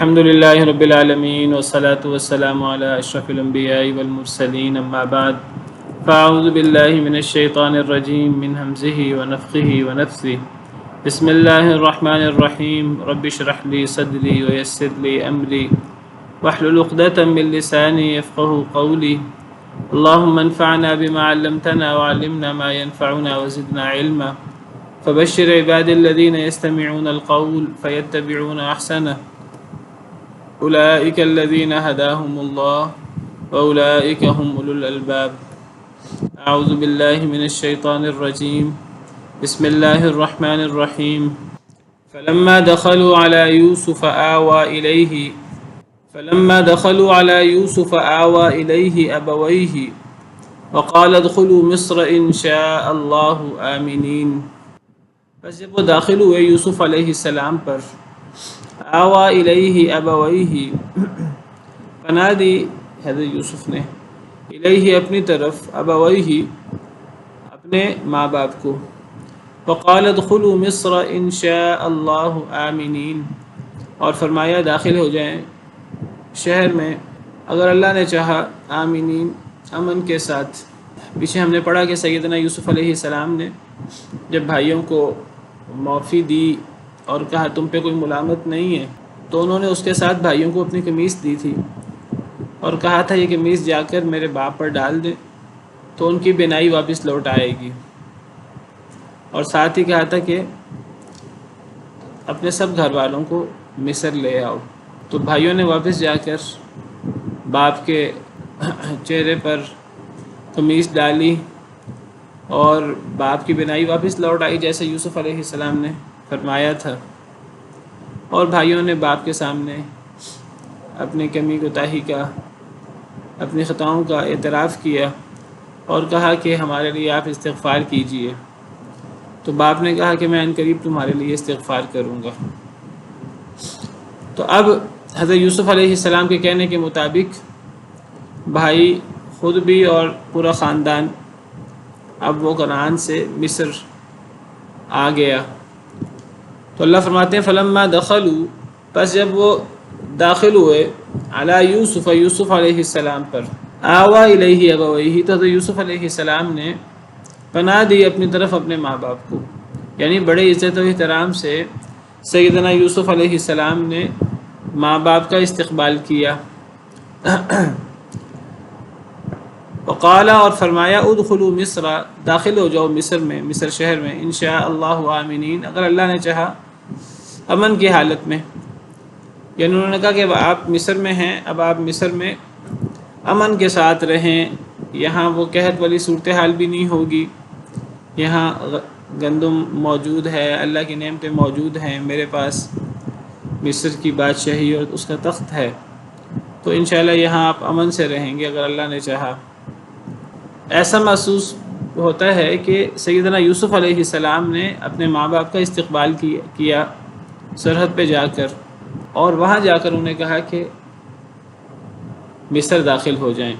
الحمد لله رب العالمين والصلاة والسلام على أشرف الأنبياء والمرسلين أما بعد فأعوذ بالله من الشيطان الرجيم من همزه ونفخه ونفثه بسم الله الرحمن الرحيم رب اشرح لي صدري ويسر لي أمري واحلل عقدة من لساني يفقهوا قولي اللهم انفعنا بما علمتنا وعلمنا ما ينفعنا وزدنا علما فبشر عبادي الذين يستمعون القول فيتبعون أحسنه أولئك الذين هداهم الله وأولئك هم أولو الألباب أعوذ بالله من الشيطان الرجيم بسم الله الرحمن الرحيم فلما دخلوا على يوسف آوى إليه أبويه وقال ادخلوا مصر إن شاء الله آمنين. بس جب وہ داخل ہوئے یوسف علیہ السلام پر، آوا الیہ ابویہ، پناہ دی حضرت یوسف نے، الیہ اپنی طرف، ابویہ اپنے ماں باپ کو، وقال ادخلوا مصر ان شاء اللہ آمنین، اور فرمایا داخل ہو جائیں شہر میں اگر اللہ نے چاہا، آمنین امن کے ساتھ. پیچھے ہم نے پڑھا کہ سیدنا یوسف علیہ السلام نے جب بھائیوں کو معافی دی اور کہا تم پہ کوئی ملامت نہیں ہے، تو انہوں نے اس کے ساتھ بھائیوں کو اپنی قمیص دی تھی اور کہا تھا یہ قمیص جا کر میرے باپ پر ڈال دیں تو ان کی بینائی واپس لوٹ آئے گی، اور ساتھ ہی کہا تھا کہ اپنے سب گھر والوں کو مصر لے آؤ. تو بھائیوں نے واپس جا کر باپ کے چہرے پر قمیص ڈالی اور باپ کی بینائی واپس لوٹ آئی جیسے یوسف علیہ السلام نے فرمایا تھا، اور بھائیوں نے باپ کے سامنے اپنی کمی کوتاہی کا، اپنی خطاؤں کا اعتراف کیا اور کہا کہ ہمارے لیے آپ استغفار کیجئے. تو باپ نے کہا کہ میں عنقریب تمہارے لیے استغفار کروں گا. تو اب حضرت یوسف علیہ السلام کے کہنے کے مطابق بھائی خود بھی اور پورا خاندان اب وہ کنعان سے مصر آ گیا. تو اللہ فرماتے ہیں فلما دخلوا، پس جب وہ داخل ہوئے، علی یوسف، یوسف علیہ السلام پر، آوا الیہ ابویہ، تو حضرت یوسف علیہ السلام نے پناہ دی اپنی طرف اپنے ماں باپ کو، یعنی بڑے عزت و احترام سے سیدنا یوسف علیہ السلام نے ماں باپ کا استقبال کیا. وقال، اور فرمایا ادخلوا مصر، داخل ہو جاؤ مصر میں، مصر شہر میں، انشاء اللہ آمنین، اگر اللہ نے چاہا امن کی حالت میں. یعنی انہوں نے کہا کہ آپ مصر میں ہیں، اب آپ مصر میں امن کے ساتھ رہیں، یہاں وہ قحط والی صورتحال بھی نہیں ہوگی، یہاں گندم موجود ہے، اللہ کی نعمتیں موجود ہیں، میرے پاس مصر کی بادشاہی اور اس کا تخت ہے، تو انشاءاللہ یہاں آپ امن سے رہیں گے اگر اللہ نے چاہا. ایسا محسوس ہوتا ہے کہ سیدنا یوسف علیہ السلام نے اپنے ماں باپ کا استقبال کیا سرحد پہ جا کر، اور وہاں جا کر انہیں کہا کہ مصر داخل ہو جائیں،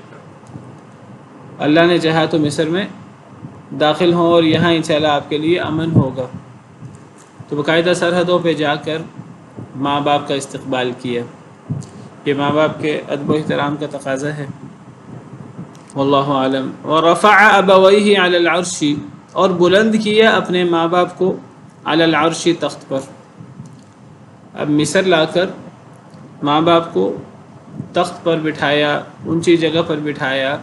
اللہ نے چاہا تو مصر میں داخل ہوں اور یہاں انشاءاللہ آپ کے لیے امن ہوگا. تو باقاعدہ سرحدوں پہ جا کر ماں باپ کا استقبال کیا. یہ ماں باپ کے ادب و احترام کا تقاضا ہے. واللہ عالم. ورفع ابویہ علی العرش، اور بلند کیا اپنے ماں باپ کو علی العرش، تخت پر. اب مصر لا کر ماں باپ کو تخت پر بٹھایا، اونچی جگہ پر بٹھایا،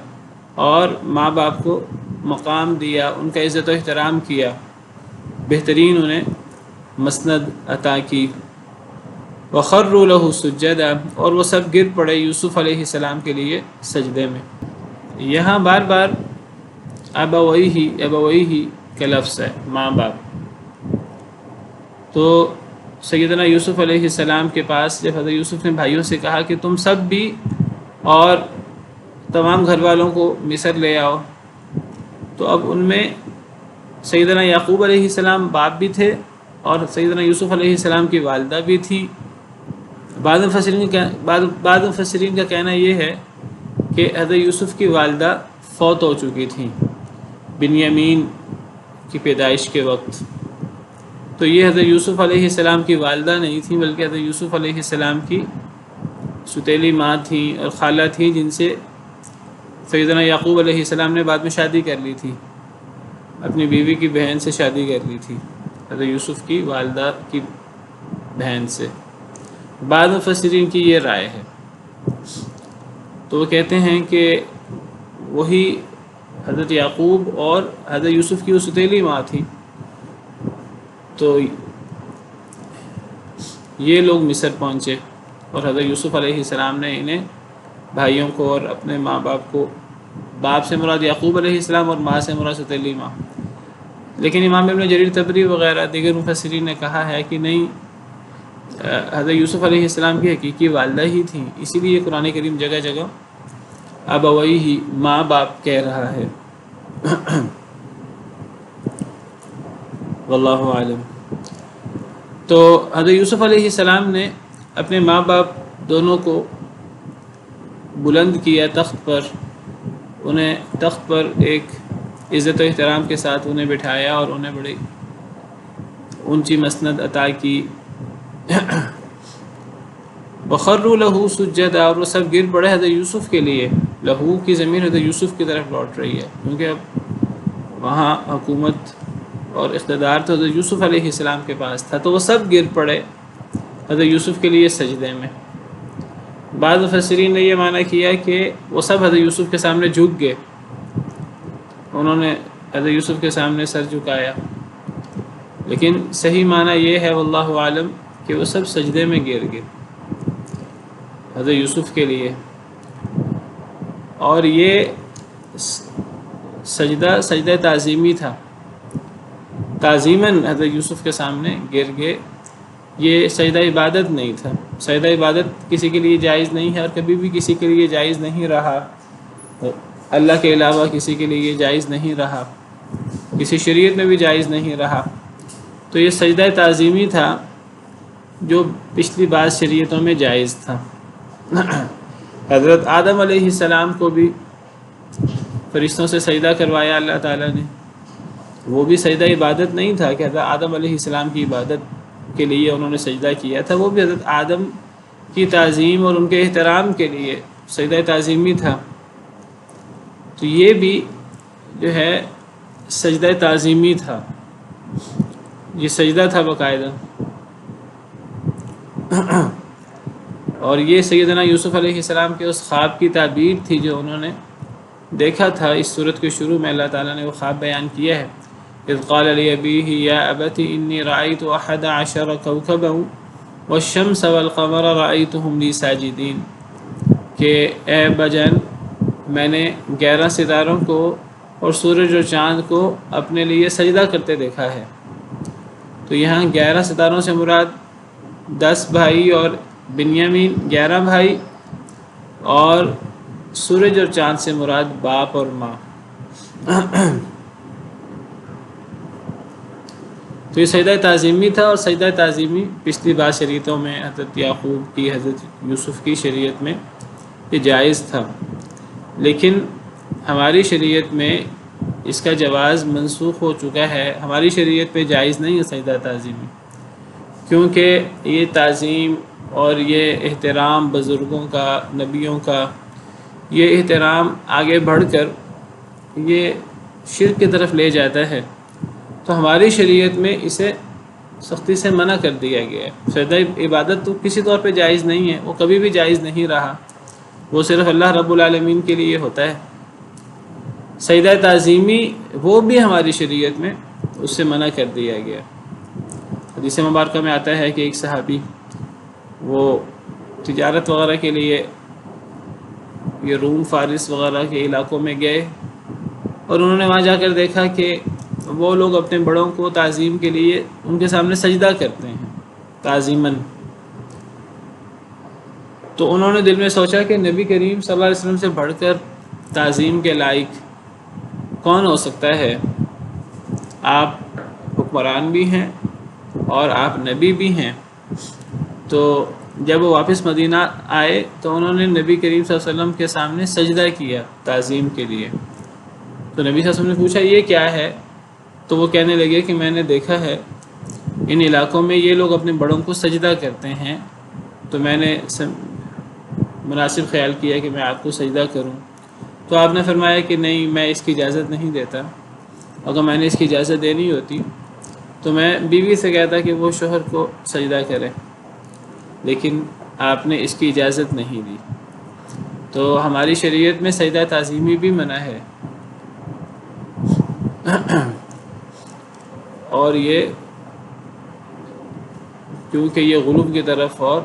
اور ماں باپ کو مقام دیا، ان کا عزت و احترام کیا، بہترین انہیں مسند عطا کی. وخروا له سجدا، اور وہ سب گر پڑے یوسف علیہ السلام کے لیے سجدے میں. یہاں بار بار ابویہ کا لفظ ہے، ماں باپ. تو سیدنا یوسف علیہ السلام کے پاس جب حضرت یوسف نے بھائیوں سے کہا کہ تم سب بھی اور تمام گھر والوں کو مصر لے آؤ، تو اب ان میں سیدنا یعقوب علیہ السلام باپ بھی تھے اور سیدنا یوسف علیہ السلام کی والدہ بھی تھی. بعض مفسرین کا کہنا یہ ہے کہ حضرت یوسف کی والدہ فوت ہو چکی تھیں بنیامین کی پیدائش کے وقت. تو یہ حضرت یوسف علیہ السلام کی والدہ نہیں تھیں بلکہ حضرت یوسف علیہ السلام کی ستیلی ماں تھیں اور خالہ تھیں جن سے سیدنا یعقوب علیہ السلام نے بعد میں شادی کر لی تھی، اپنی بیوی کی بہن سے شادی کر لی تھی، حضرت یوسف کی والدہ کی بہن سے۔ بعض مفسرین کی یہ رائے ہے، تو وہ کہتے ہیں کہ وہی حضرت یعقوب اور حضرت یوسف کی وہ ستیلی ماں تھی، تو یہ لوگ مصر پہنچے اور حضرت یوسف علیہ السلام نے انہیں بھائیوں کو اور اپنے ماں باپ کو، باپ سے مراد یعقوب علیہ السلام اور ماں سے مراد ستیلی ماں۔ لیکن امام ابن جریر طبری وغیرہ دیگر مفسرین نے کہا ہے کہ نہیں، حضرت یوسف علیہ السلام کی حقیقی والدہ ہی تھیں، اسی لیے قرآن کریم جگہ جگہ ابویہ ماں باپ کہہ رہا ہے۔ واللہ عالم۔ تو حضرت یوسف علیہ السلام نے اپنے ماں باپ دونوں کو بلند کیا تخت پر، انہیں تخت پر ایک عزت و احترام کے ساتھ انہیں بٹھایا اور انہیں بڑی اونچی مسند عطا کی۔ وخروا لہو سجدا، اور وہ سب گر پڑے حضرت یوسف کے لیے۔ لہو کی ضمیر حضرت یوسف کی طرف لوٹ رہی ہے، کیونکہ اب وہاں حکومت اور اقتدار تو حضرت یوسف علیہ السلام کے پاس تھا، تو وہ سب گر پڑے حضرت یوسف کے لیے سجدے میں۔ بعض مفسرین نے یہ معنی کیا کہ وہ سب حضرت یوسف کے سامنے جھک گئے، انہوں نے حضرت یوسف کے سامنے سر جھکایا، لیکن صحیح معنی یہ ہے واللہ عالم کہ وہ سب سجدے میں گر گئے حضرت یوسف کے لیے۔ اور یہ سجدہ تعظیمی تھا، تعظیماً حضرت یوسف کے سامنے گر گئے، یہ سجدہ عبادت نہیں تھا۔ سجدہ عبادت کسی کے لیے جائز نہیں ہے اور کبھی بھی کسی کے لیے جائز نہیں رہا، اللہ کے علاوہ کسی کے لیے یہ جائز نہیں رہا، کسی شریعت میں بھی جائز نہیں رہا۔ تو یہ سجدہ تعظیمی تھا جو پچھلی بعض شریعتوں میں جائز تھا۔ حضرت آدم علیہ السلام کو بھی فرشتوں سے سجدہ کروایا اللہ تعالیٰ نے، وہ بھی سجدہ عبادت نہیں تھا کہ حضرت آدم علیہ السلام کی عبادت کے لیے انہوں نے سجدہ کیا تھا، وہ بھی حضرت آدم کی تعظیم اور ان کے احترام کے لیے سجدہ تعظیمی تھا۔ تو یہ بھی جو ہے سجدہ تعظیمی تھا، یہ سجدہ تھا باقاعدہ۔ اور یہ سیدنا یوسف علیہ السلام کے اس خواب کی تعبیر تھی جو انہوں نے دیکھا تھا۔ اس صورت کے شروع میں اللہ تعالیٰ نے وہ خواب بیان کیا ہے، اذ قال لأبيه يا أبت إني رأيت 11 كوكبا والشمس والقمر رأيتهم لي ساجدين، کہ اے ابا جان میں نے 11 ستاروں کو اور سورج اور چاند کو اپنے لیے سجدہ کرتے دیکھا ہے۔ تو یہاں 11 ستاروں سے مراد 10 بھائی اور بنیامین 11 بھائی، اور سورج اور چاند سے مراد باپ اور ماں۔ تو یہ سجدہ تعظیمی تھا، اور سجدہ تعظیمی پچھلی بعض شریعتوں میں حضرت یعقوب کی، حضرت یوسف کی شریعت میں یہ جائز تھا، لیکن ہماری شریعت میں اس کا جواز منسوخ ہو چکا ہے۔ ہماری شریعت پہ جائز نہیں ہے سجدہ تعظیمی، کیونکہ یہ تعظیم اور یہ احترام بزرگوں کا، نبیوں کا، یہ احترام آگے بڑھ کر یہ شرک کی طرف لے جاتا ہے۔ تو ہماری شریعت میں اسے سختی سے منع کر دیا گیا ہے۔ سجدہ عبادت تو کسی طور پہ جائز نہیں ہے، وہ کبھی بھی جائز نہیں رہا، وہ صرف اللہ رب العالمین کے لیے ہوتا ہے۔ سجدہ تعظیمی وہ بھی ہماری شریعت میں اس سے منع کر دیا گیا۔ حدیث مبارکہ میں آتا ہے کہ ایک صحابی وہ تجارت وغیرہ کے لیے یہ روم فارس وغیرہ کے علاقوں میں گئے، اور انہوں نے وہاں جا کر دیکھا کہ وہ لوگ اپنے بڑوں کو تعظیم کے لیے ان کے سامنے سجدہ کرتے ہیں تعظیماً۔ تو انہوں نے دل میں سوچا کہ نبی کریم صلی اللہ علیہ وسلم سے بڑھ کر تعظیم کے لائق کون ہو سکتا ہے؟ آپ حکمران بھی ہیں اور آپ نبی بھی ہیں۔ تو جب وہ واپس مدینہ آئے تو انہوں نے نبی کریم صلی اللہ علیہ وسلم کے سامنے سجدہ کیا تعظیم کے لیے۔ تو نبی صلی اللہ علیہ وسلم نے پوچھا یہ کیا ہے؟ تو وہ کہنے لگے کہ میں نے دیکھا ہے ان علاقوں میں یہ لوگ اپنے بڑوں کو سجدہ کرتے ہیں، تو میں نے مناسب خیال کیا کہ میں آپ کو سجدہ کروں، تو آپ نے فرمایا کہ نہیں، میں اس کی اجازت نہیں دیتا، اگر میں نے اس کی اجازت دینی ہوتی تو میں بیوی سے کہتا کہ وہ شوہر کو سجدہ کرے، لیکن آپ نے اس کی اجازت نہیں دی۔ تو ہماری شریعت میں سجدہ تعظیمی بھی منع ہے، اور یہ کیونکہ یہ غلو کی طرف اور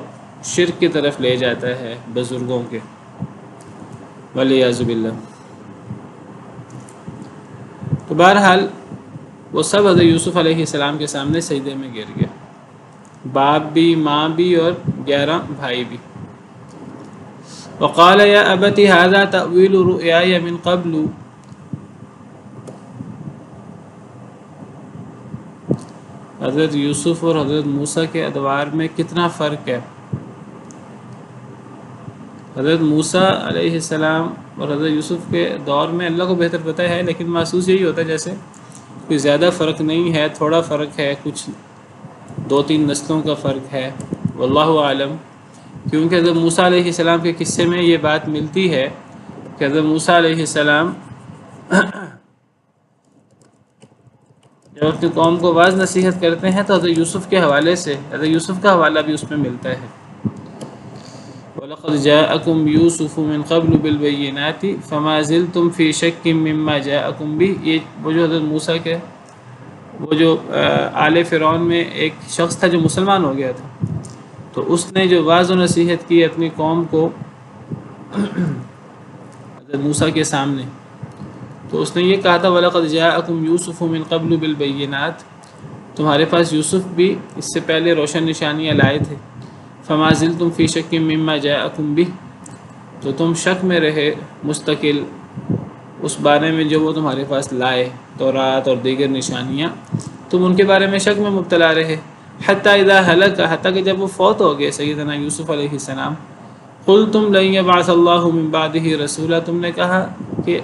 شرک کی طرف لے جاتا ہے بزرگوں کے، والعیاذ باللہ۔ تو بہرحال وہ سب حضرت یوسف علیہ السلام کے سامنے سجدے میں گر گئے، باپ بھی، ماں بھی، اور 11 بھائی بھی۔ وقال یا ابت ھذا تأویل رؤیای من قبل، حضرت یوسف اور حضرت موسیٰ کے ادوار میں کتنا فرق ہے۔ حضرت موسیٰ علیہ السلام اور حضرت یوسف کے دور میں اللہ کو بہتر پتہ ہے، لیکن محسوس یہی ہوتا ہے جیسے کوئی زیادہ فرق نہیں ہے، تھوڑا فرق ہے، کچھ 2-3 نسلوں کا فرق ہے، واللہ عالم۔ کیونکہ حضرت موسیٰ علیہ السلام کے قصے میں یہ بات ملتی ہے کہ حضرت موسیٰ علیہ السلام جب اپنی قوم کو واعظ نصیحت کرتے ہیں تو حضرت یوسف کے حوالے سے، حضرت یوسف کا حوالہ بھی اس میں ملتا ہے۔ وَلَقَدْ جَاءَكُمْ يُوسُفُ مِنْ قَبْلُ بِالْبَيِّنَاتِ فَمَا زِلْتُمْ فِي شَكٍّ مِّمَّا جَاءَكُمْ بِهِ، یہ وہ جو حضرت موسیٰ کے وہ جو آل فرعون میں ایک شخص تھا جو مسلمان ہو گیا تھا، تو اس نے جو واعظ و نصیحت کی اپنی قوم کو حضرت موسیٰ کے سامنے، تو اس نے یہ کہا تھا وَلَقَدْ جَاءَكُمْ يُوسُفُ مِنْ قَبْلُ بِالْبَيِّنَاتِ، تمہارے پاس یوسف بھی اس سے پہلے روشن نشانیاں لائے تھے، فما زلتم فی شک مما جاءکم بہ، تو تم شک میں رہے مستقل اس بارے میں جو وہ تمہارے پاس لائے، تورات اور دیگر نشانیاں، تم ان کے بارے میں شک میں مبتلا رہے، حتی اذا ہلک، حتیٰ کہ جب وہ فوت ہو گئے سیدنا یوسف علیہ السلام، قلتم لن یبعث اللہ من بعدہ رسولا، تم نے کہا کہ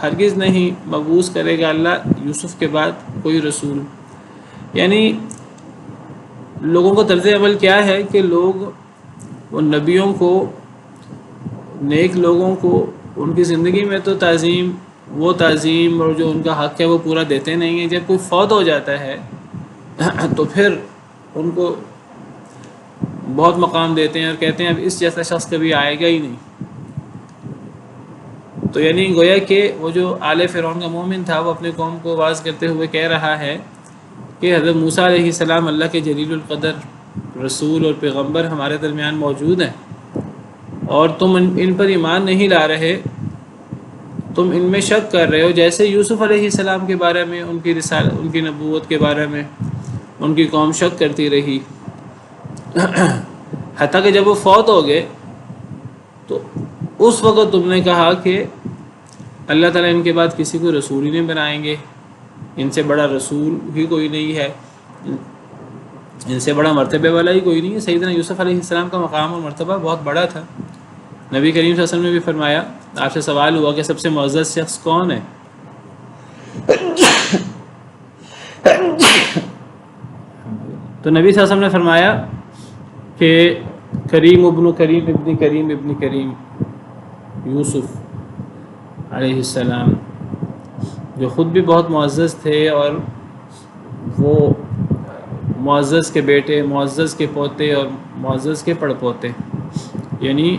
ہرگز نہیں مبعوث کرے گا اللہ یوسف کے بعد کوئی رسول۔ یعنی لوگوں کو طرز عمل کیا ہے کہ لوگ وہ نبیوں کو، نیک لوگوں کو ان کی زندگی میں تو وہ تعظیم اور جو ان کا حق ہے وہ پورا دیتے نہیں ہیں، جب کوئی فوت ہو جاتا ہے تو پھر ان کو بہت مقام دیتے ہیں اور کہتے ہیں اب اس جیسا شخص کبھی آئے گا ہی نہیں۔ تو یعنی گویا کہ وہ جو آل فرعون کا مومن تھا وہ اپنے قوم کو واعظ کرتے ہوئے کہہ رہا ہے کہ حضرت موسیٰ علیہ السلام اللہ کے جلیل القدر رسول اور پیغمبر ہمارے درمیان موجود ہیں، اور تم ان پر ایمان نہیں لا رہے، تم ان میں شک کر رہے ہو، جیسے یوسف علیہ السلام کے بارے میں، ان کی رسالت، ان کی نبوت کے بارے میں ان کی قوم شک کرتی رہی، حتیٰ کہ جب وہ فوت ہو گئے تو اس وقت تم نے کہا کہ اللہ تعالیٰ ان کے بعد کسی کو رسول ہی نہیں بنائیں گے، ان سے بڑا رسول ہی کوئی نہیں ہے، ان سے بڑا مرتبے والا ہی کوئی نہیں ہے۔ سیدنا یوسف علیہ السلام کا مقام اور مرتبہ بہت بڑا تھا۔ نبی کریم صلی اللہ علیہ وسلم نے بھی فرمایا، آپ سے سوال ہوا کہ سب سے معزز شخص کون ہے، تو نبی صلی اللہ علیہ وسلم نے فرمایا کہ کریم ابن کریم ابن کریم ابن کریم یوسف علیہ السلام، جو خود بھی بہت معزز تھے، اور وہ معزز کے بیٹے، معزز کے پوتے اور معزز کے پڑ پوتے، یعنی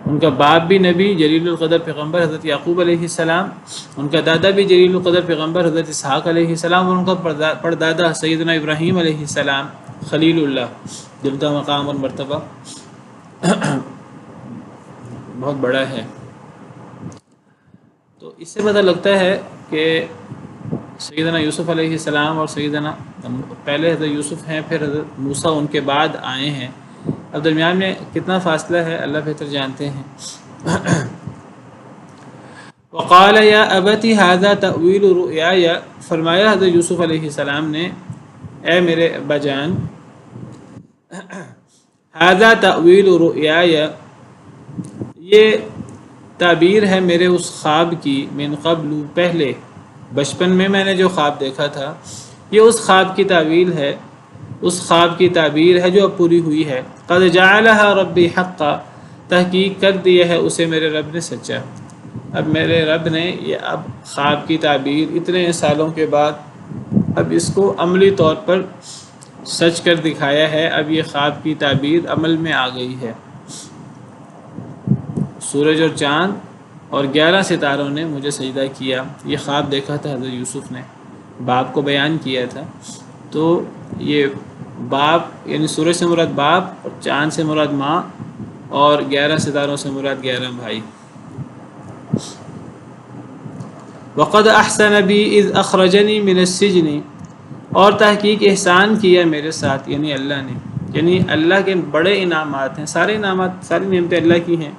ان کا باپ بھی نبی جلیل القدر پیغمبر حضرت یعقوب علیہ السلام، ان کا دادا بھی جلیل القدر پیغمبر حضرت اسحاق علیہ السلام، اور ان کا پردادا سیدنا ابراہیم علیہ السلام خلیل اللہ، جن کا مقام اور مرتبہ بہت بڑا ہے۔ تو اس سے پتہ لگتا ہے کہ سیدنا یوسف علیہ السلام اور سیدنا پہلے حضرت یوسف ہیں، پھر حضرت موسیٰ ان کے بعد آئے ہیں، اب درمیان میں کتنا فاصلہ ہے اللہ بہتر جانتے ہیں۔ وقال یا ابت ھذا تأویل رؤیای، فرمایا حضرت یوسف علیہ السلام نے، اے میرے ابا جان، ھذا تأویل رؤیای، یہ تعبیر ہے میرے اس خواب کی، من قبل، پہلے بچپن میں نے جو خواب دیکھا تھا، یہ اس خواب کی تعویل ہے، اس خواب کی تعبیر ہے جو اب پوری ہوئی ہے۔ قد جعلها ربی حقا، تحقیق کر دیا ہے اسے میرے رب نے سچا۔ اب میرے رب نے اب خواب کی تعبیر اتنے سالوں کے بعد اب اس کو عملی طور پر سچ کر دکھایا ہے۔ اب یہ خواب کی تعبیر عمل میں آ گئی ہے۔ سورج اور چاند اور 11 ستاروں نے مجھے سجدہ کیا۔ یہ خواب دیکھا تھا حضرت یوسف نے، باپ کو بیان کیا تھا۔ تو یہ باپ یعنی سورج سے مراد باپ اور چاند سے مراد ماں اور 11 ستاروں سے مراد 11 بھائی۔ وقد احسن بی اذ اخرجنی من السجن، اور تحقیق احسان کیا میرے ساتھ یعنی اللہ نے، یعنی اللہ کے بڑے انعامات ہیں، سارے انعامات ساری نعمتیں اللہ کی ہیں۔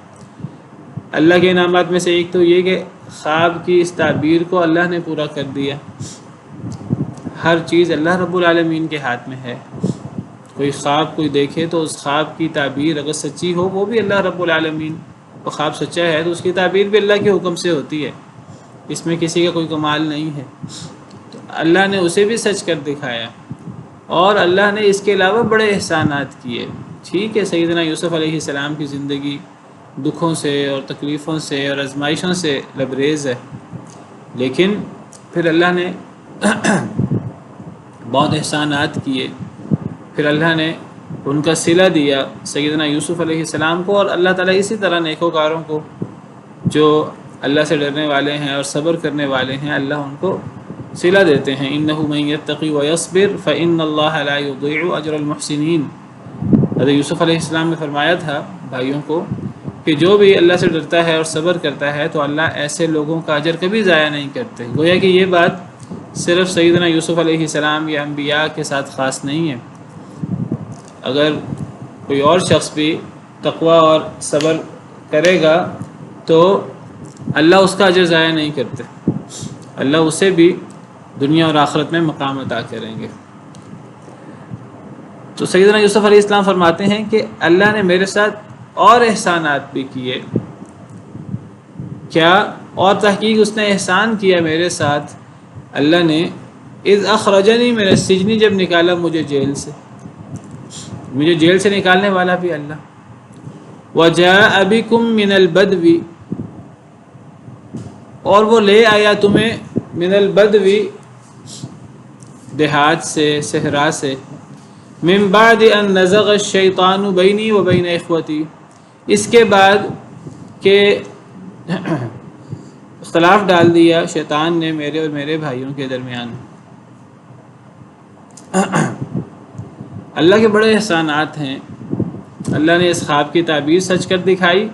اللہ کے انعامات میں سے ایک تو یہ کہ خواب کی اس تعبیر کو اللہ نے پورا کر دیا۔ ہر چیز اللہ رب العالمین کے ہاتھ میں ہے۔ کوئی خواب کوئی دیکھے تو اس خواب کی تعبیر اگر سچی ہو وہ بھی اللہ رب العالمین، وہ خواب سچا ہے تو اس کی تعبیر بھی اللہ کے حکم سے ہوتی ہے، اس میں کسی کا کوئی کمال نہیں ہے۔ تو اللہ نے اسے بھی سچ کر دکھایا، اور اللہ نے اس کے علاوہ بڑے احسانات کیے۔ ٹھیک ہے، سیدنا یوسف علیہ السلام کی زندگی دکھوں سے اور تکلیفوں سے اور آزمائشوں سے لبریز ہے، لیکن پھر اللہ نے بہت احسانات کیے۔ پھر اللہ نے ان کا صلہ دیا سیدنا یوسف علیہ السلام کو، اور اللہ تعالیٰ اسی طرح نیکوکاروں کو جو اللہ سے ڈرنے والے ہیں اور صبر کرنے والے ہیں، اللہ ان کو صلہ دیتے ہیں۔ إِنَّهُ مَن يَتَّقِ وَيَصْبِرْ فَإِنَّ اللَّهَ لَا يُضِيعُ أَجْرَ الْمُحْسِنِينَ۔ حضرت یوسف علیہ السلام نے فرمایا تھا بھائیوں کو کہ جو بھی اللہ سے ڈرتا ہے اور صبر کرتا ہے تو اللہ ایسے لوگوں کا اجر کبھی ضائع نہیں کرتے۔ گویا کہ یہ بات صرف سیدنا یوسف علیہ السلام یا انبیاء کے ساتھ خاص نہیں ہے، اگر کوئی اور شخص بھی تقوی اور صبر کرے گا تو اللہ اس کا اجر ضائع نہیں کرتے، اللہ اسے بھی دنیا اور آخرت میں مقام عطا کریں گے۔ تو سیدنا یوسف علیہ السلام فرماتے ہیں کہ اللہ نے میرے ساتھ اور احسانات بھی کیے۔ کیا؟ اور تحقیق اس نے احسان کیا میرے ساتھ اللہ نے، اذ اخرجنی من السجن، جب نکالا مجھے جیل سے، مجھے جیل سے نکالنے والا بھی اللہ۔ وجاء بکم من البدو، اور وہ لے آیا تمہیں من البدو، دیہات سے، صحرا سے، من بعد ان نزغ الشیطان بینی و بین اخوتی، اس کے بعد کہ اختلاف ڈال دیا شیطان نے میرے اور میرے بھائیوں کے درمیان۔ اللہ کے بڑے احسانات ہیں۔ اللہ نے اس خواب کی تعبیر سچ کر دکھائی،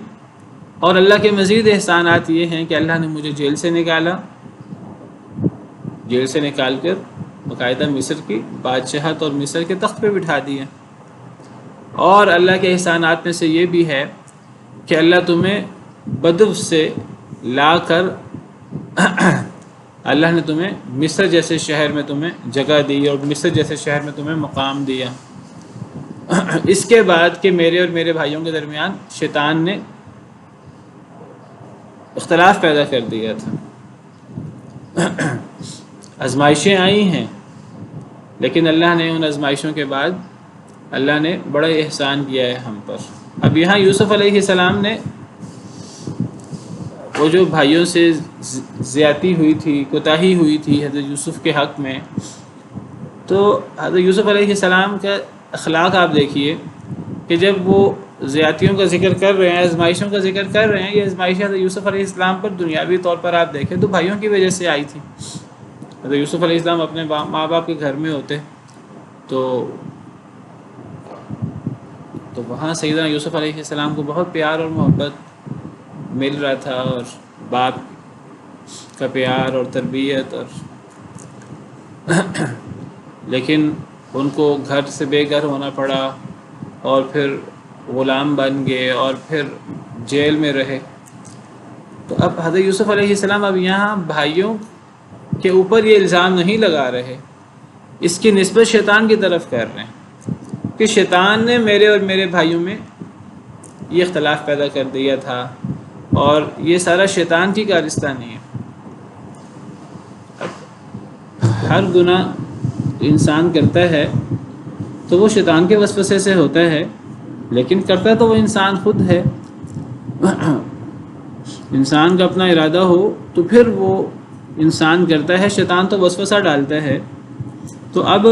اور اللہ کے مزید احسانات یہ ہیں کہ اللہ نے مجھے جیل سے نکالا، جیل سے نکال کر باقاعدہ مصر کی بادشاہت اور مصر کے تخت پہ بٹھا دیا۔ اور اللہ کے احسانات میں سے یہ بھی ہے کہ اللہ تمہیں بدو سے لا کر اللہ نے تمہیں مصر جیسے شہر میں تمہیں جگہ دی، اور مصر جیسے شہر میں تمہیں مقام دیا۔ اس کے بعد کہ میرے اور میرے بھائیوں کے درمیان شیطان نے اختلاف پیدا کر دیا تھا، آزمائشیں آئی ہیں، لیکن اللہ نے ان آزمائشوں کے بعد اللہ نے بڑا احسان کیا ہے ہم پر۔ اب یہاں یوسف علیہ السلام نے وہ جو بھائیوں سے زیادتی ہوئی تھی، کوتاہی ہوئی تھی حضرت یوسف کے حق میں، تو حضرت یوسف علیہ السلام کا اخلاق آپ دیکھیے کہ جب وہ زیادتیوں کا ذکر کر رہے ہیں، آزمائشوں کا ذکر کر رہے ہیں، یہ آزمائشیں حضرت یوسف علیہ السلام پر دنیاوی طور پر آپ دیکھیں تو بھائیوں کی وجہ سے آئی تھی۔ حضرت یوسف علیہ السلام اپنے ماں باپ کے گھر میں ہوتے تو وہاں سیدنا یوسف علیہ السلام کو بہت پیار اور محبت مل رہا تھا، اور باپ کا پیار اور تربیت، اور لیکن ان کو گھر سے بے گھر ہونا پڑا، اور پھر غلام بن گئے، اور پھر جیل میں رہے۔ تو اب حضرت یوسف علیہ السلام اب یہاں بھائیوں کے اوپر یہ الزام نہیں لگا رہے، اس کی نسبت شیطان کی طرف کر رہے ہیں کہ شیطان نے میرے اور میرے بھائیوں میں یہ اختلاف پیدا کر دیا تھا، اور یہ سارا شیطان کی کارستانی ہے۔ اب ہر گناہ انسان کرتا ہے تو وہ شیطان کے وسوسے سے ہوتا ہے، لیکن کرتا تو وہ انسان خود ہے۔ انسان کا اپنا ارادہ ہو تو پھر وہ انسان کرتا ہے، شیطان تو وسوسہ ڈالتا ہے۔ تو اب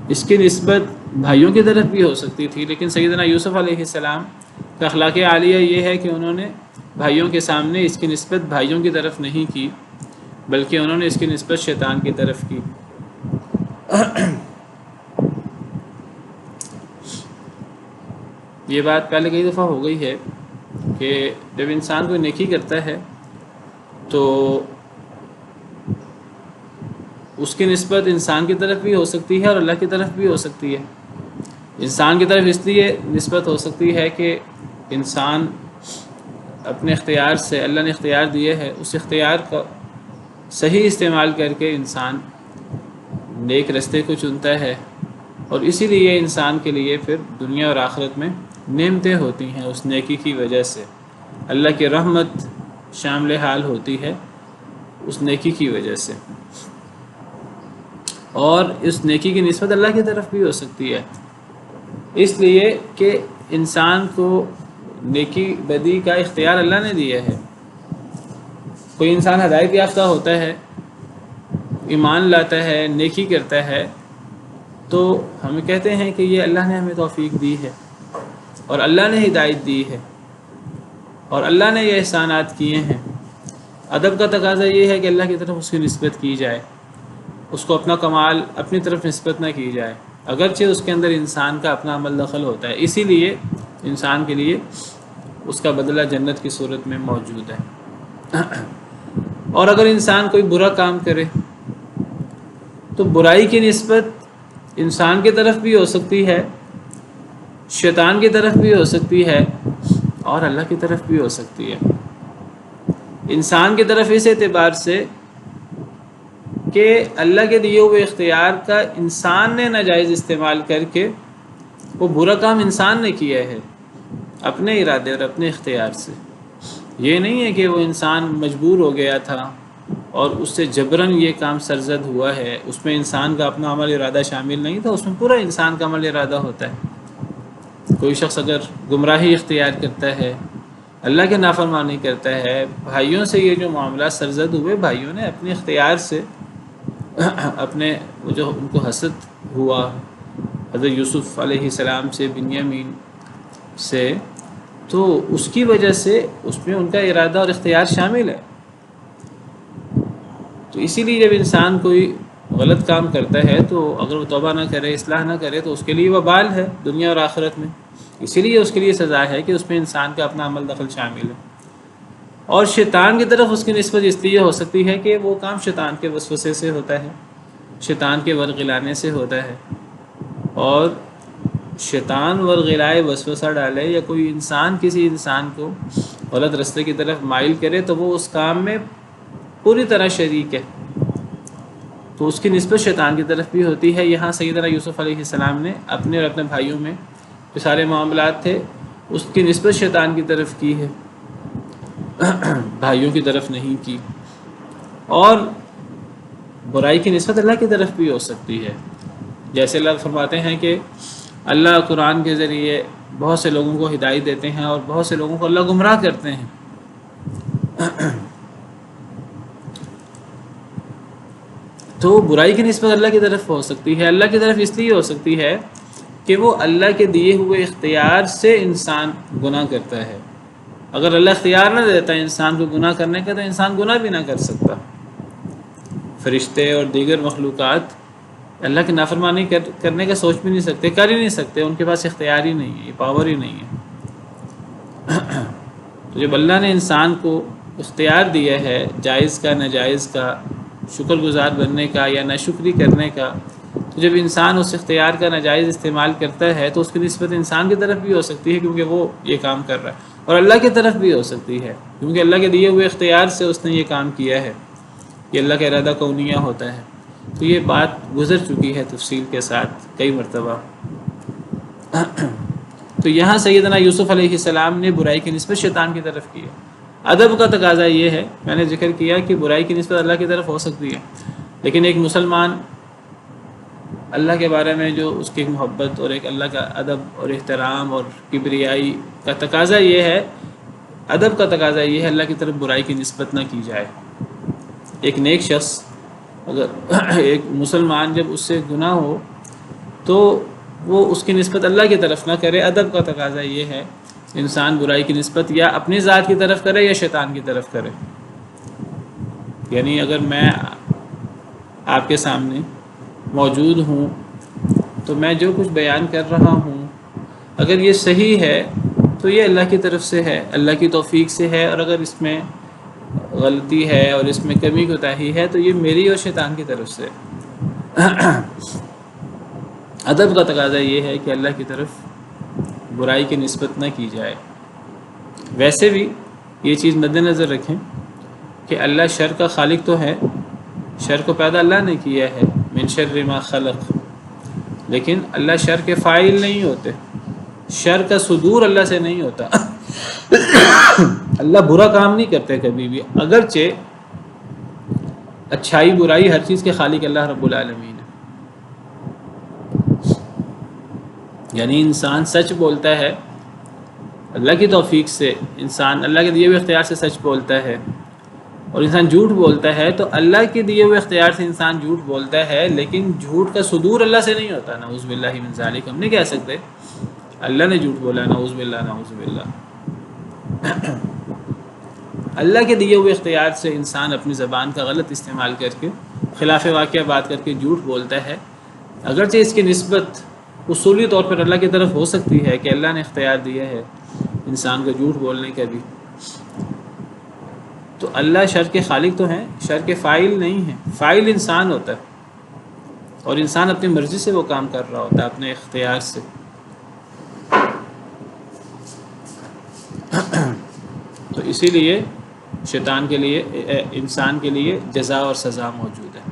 اس کی نسبت بھائیوں کی طرف بھی ہو سکتی تھی، لیکن سیدنا یوسف علیہ السلام کا اخلاق عالیہ یہ ہے کہ انہوں نے بھائیوں کے سامنے اس کی نسبت بھائیوں کی طرف نہیں کی، بلکہ انہوں نے اس کی نسبت شیطان کی طرف کی۔ یہ بات پہلے کئی دفعہ ہو گئی ہے کہ جب انسان کوئی نیکی کرتا ہے تو اس کی نسبت انسان کی طرف بھی ہو سکتی ہے اور اللہ کی طرف بھی ہو سکتی ہے۔ انسان کی طرف اس لیے نسبت ہو سکتی ہے کہ انسان اپنے اختیار سے، اللہ نے اختیار دیے ہے، اس اختیار کا صحیح استعمال کر کے انسان نیک رستے کو چنتا ہے، اور اسی لیے انسان کے لیے پھر دنیا اور آخرت میں نعمتیں ہوتی ہیں اس نیکی کی وجہ سے، اللہ کی رحمت شامل حال ہوتی ہے اس نیکی کی وجہ سے، اور اس نیکی کی نسبت اللہ کی طرف بھی ہو سکتی ہے، اس لیے کہ انسان کو نیکی بدی کا اختیار اللہ نے دیا ہے۔ کوئی انسان ہدایت یافتہ ہوتا ہے، ایمان لاتا ہے، نیکی کرتا ہے، تو ہمیں کہتے ہیں کہ یہ اللہ نے ہمیں توفیق دی ہے اور اللہ نے ہدایت دی ہے اور اللہ نے یہ احسانات کیے ہیں۔ ادب کا تقاضا یہ ہے کہ اللہ کی طرف اس کی نسبت کی جائے، اس کو اپنا کمال اپنی طرف نسبت نہ کی جائے، اگرچہ اس کے اندر انسان کا اپنا عمل دخل ہوتا ہے، اسی لیے انسان کے لیے اس کا بدلہ جنت کی صورت میں موجود ہے۔ اور اگر انسان کوئی برا کام کرے تو برائی کی نسبت انسان کی طرف بھی ہو سکتی ہے، شیطان کی طرف بھی ہو سکتی ہے، اور اللہ کی طرف بھی ہو سکتی ہے۔ انسان کی طرف اس اعتبار سے کہ اللہ کے دیے ہوئے اختیار کا انسان نے ناجائز استعمال کر کے وہ برا کام انسان نے کیا ہے اپنے ارادے اور اپنے اختیار سے۔ یہ نہیں ہے کہ وہ انسان مجبور ہو گیا تھا اور اس سے جبراً یہ کام سرزد ہوا ہے، اس میں انسان کا اپنا عمل ارادہ شامل نہیں تھا، اس میں پورا انسان کا عمل ارادہ ہوتا ہے۔ کوئی شخص اگر گمراہی اختیار کرتا ہے، اللہ کے نافرمانی کرتا ہے، بھائیوں سے یہ جو معاملات سرزد ہوئے، بھائیوں نے اپنے اختیار سے اپنے جو ان کو حسد ہوا حضرت یوسف علیہ السلام سے، بنیامین سے، تو اس کی وجہ سے اس میں ان کا ارادہ اور اختیار شامل ہے۔ تو اسی لیے جب انسان کوئی غلط کام کرتا ہے تو اگر وہ توبہ نہ کرے، اصلاح نہ کرے، تو اس کے لیے وبال ہے دنیا اور آخرت میں، اسی لیے اس کے لیے سزا ہے کہ اس میں انسان کا اپنا عمل دخل شامل ہے۔ اور شیطان کی طرف اس کی نسبت اس لیے ہو سکتی ہے کہ وہ کام شیطان کے وسوسے سے ہوتا ہے، شیطان کے ورغلانے سے ہوتا ہے، اور شیطان ورغلائے، وسوسہ ڈالے، یا کوئی انسان کسی انسان کو غلط رستے کی طرف مائل کرے تو وہ اس کام میں پوری طرح شریک ہے، تو اس کی نسبت شیطان کی طرف بھی ہوتی ہے۔ یہاں سیدنا یوسف علیہ السلام نے اپنے اور اپنے بھائیوں میں جو سارے معاملات تھے اس کی نسبت شیطان کی طرف کی ہے، بھائیوں کی طرف نہیں کی۔ اور برائی کی نسبت اللہ کی طرف بھی ہو سکتی ہے، جیسے اللہ فرماتے ہیں کہ اللہ قرآن کے ذریعے بہت سے لوگوں کو ہدایت دیتے ہیں اور بہت سے لوگوں کو اللہ گمراہ کرتے ہیں۔ تو برائی کی نسبت اللہ کی طرف ہو سکتی ہے، اللہ کی طرف اس لیے ہو سکتی ہے کہ وہ اللہ کے دیے ہوئے اختیار سے انسان گناہ کرتا ہے۔ اگر اللہ اختیار نہ دیتا انسان کو گناہ کرنے کا تو انسان گناہ بھی نہ کر سکتا۔ فرشتے اور دیگر مخلوقات اللہ کی نافرمانی کرنے کا سوچ بھی نہیں سکتے، کر ہی نہیں سکتے، ان کے پاس اختیار ہی نہیں ہے، یہ پاور ہی نہیں ہے۔ تو جب اللہ نے انسان کو اختیار دیا ہے جائز کا، ناجائز کا، شکر گزار بننے کا یا ناشکری کرنے کا، تو جب انسان اس اختیار کا ناجائز استعمال کرتا ہے تو اس کی نسبت انسان کی طرف بھی ہو سکتی ہے کیونکہ وہ یہ کام کر رہا ہے، اور اللہ کی طرف بھی ہو سکتی ہے کیونکہ اللہ کے دیے ہوئے اختیار سے اس نے یہ کام کیا ہے، یہ اللہ کا ارادہ کونیہ ہوتا ہے۔ تو یہ بات گزر چکی ہے تفصیل کے ساتھ کئی مرتبہ۔ تو یہاں سیدنا یوسف علیہ السلام نے برائی کی نسبت شیطان کی طرف کی ہے۔ ادب کا تقاضا یہ ہے، میں نے ذکر کیا کہ برائی کی نسبت اللہ کی طرف ہو سکتی ہے، لیکن ایک مسلمان اللہ کے بارے میں جو اس کی محبت اور ایک اللہ کا ادب اور احترام اور کبریائی کا تقاضا یہ ہے، ادب کا تقاضا یہ ہے اللہ کی طرف برائی کی نسبت نہ کی جائے۔ ایک نیک شخص اگر ایک مسلمان جب اس سے گناہ ہو تو وہ اس کی نسبت اللہ کی طرف نہ کرے۔ ادب کا تقاضا یہ ہے انسان برائی کی نسبت یا اپنی ذات کی طرف کرے یا شیطان کی طرف کرے۔ یعنی اگر میں آپ کے سامنے موجود ہوں تو میں جو کچھ بیان کر رہا ہوں اگر یہ صحیح ہے تو یہ اللہ کی طرف سے ہے، اللہ کی توفیق سے ہے، اور اگر اس میں غلطی ہے اور اس میں کمی کوتاہی ہے تو یہ میری اور شیطان کی طرف سے۔ ادب کا تقاضا یہ ہے کہ اللہ کی طرف برائی کی نسبت نہ کی جائے۔ ویسے بھی یہ چیز مد نظر رکھیں کہ اللہ شر کا خالق تو ہے، شر کو پیدا اللہ نے کیا ہے، من شر ما خلق، لیکن اللہ شر کے فاعل نہیں ہوتے، شر کا صدور اللہ سے نہیں ہوتا۔ اللہ برا کام نہیں کرتے کبھی بھی، اگرچہ اچھائی برائی ہر چیز کے خالق اللہ رب العالمین ہے۔ یعنی انسان سچ بولتا ہے اللہ کی توفیق سے، انسان اللہ کے دیے ہوئے اختیار سے سچ بولتا ہے، اور انسان جھوٹ بولتا ہے تو اللہ کے دیے ہوئے اختیار سے انسان جھوٹ بولتا ہے، لیکن جھوٹ کا صدور اللہ سے نہیں ہوتا۔ نعوذ باللہ من ذالک، ہم نہیں کہہ سکتے اللہ نے جھوٹ بولا، نعوذ باللہ نعوذ باللہ۔ اللہ کے دیے ہوئے اختیار سے انسان اپنی زبان کا غلط استعمال کر کے خلاف واقعہ بات کر کے جھوٹ بولتا ہے، اگرچہ اس کی نسبت اصولی طور پر اللہ کی طرف ہو سکتی ہے کہ اللہ نے اختیار دیا ہے انسان کو جھوٹ بولنے کا بھی، تو اللہ شر کے خالق تو ہیں، شر کے فاعل نہیں ہیں۔ فاعل انسان ہوتا ہے اور انسان اپنی مرضی سے وہ کام کر رہا ہوتا ہے، اپنے اختیار سے۔ تو اسی لیے شیطان کے لیے انسان کے لیے جزا اور سزا موجود ہے۔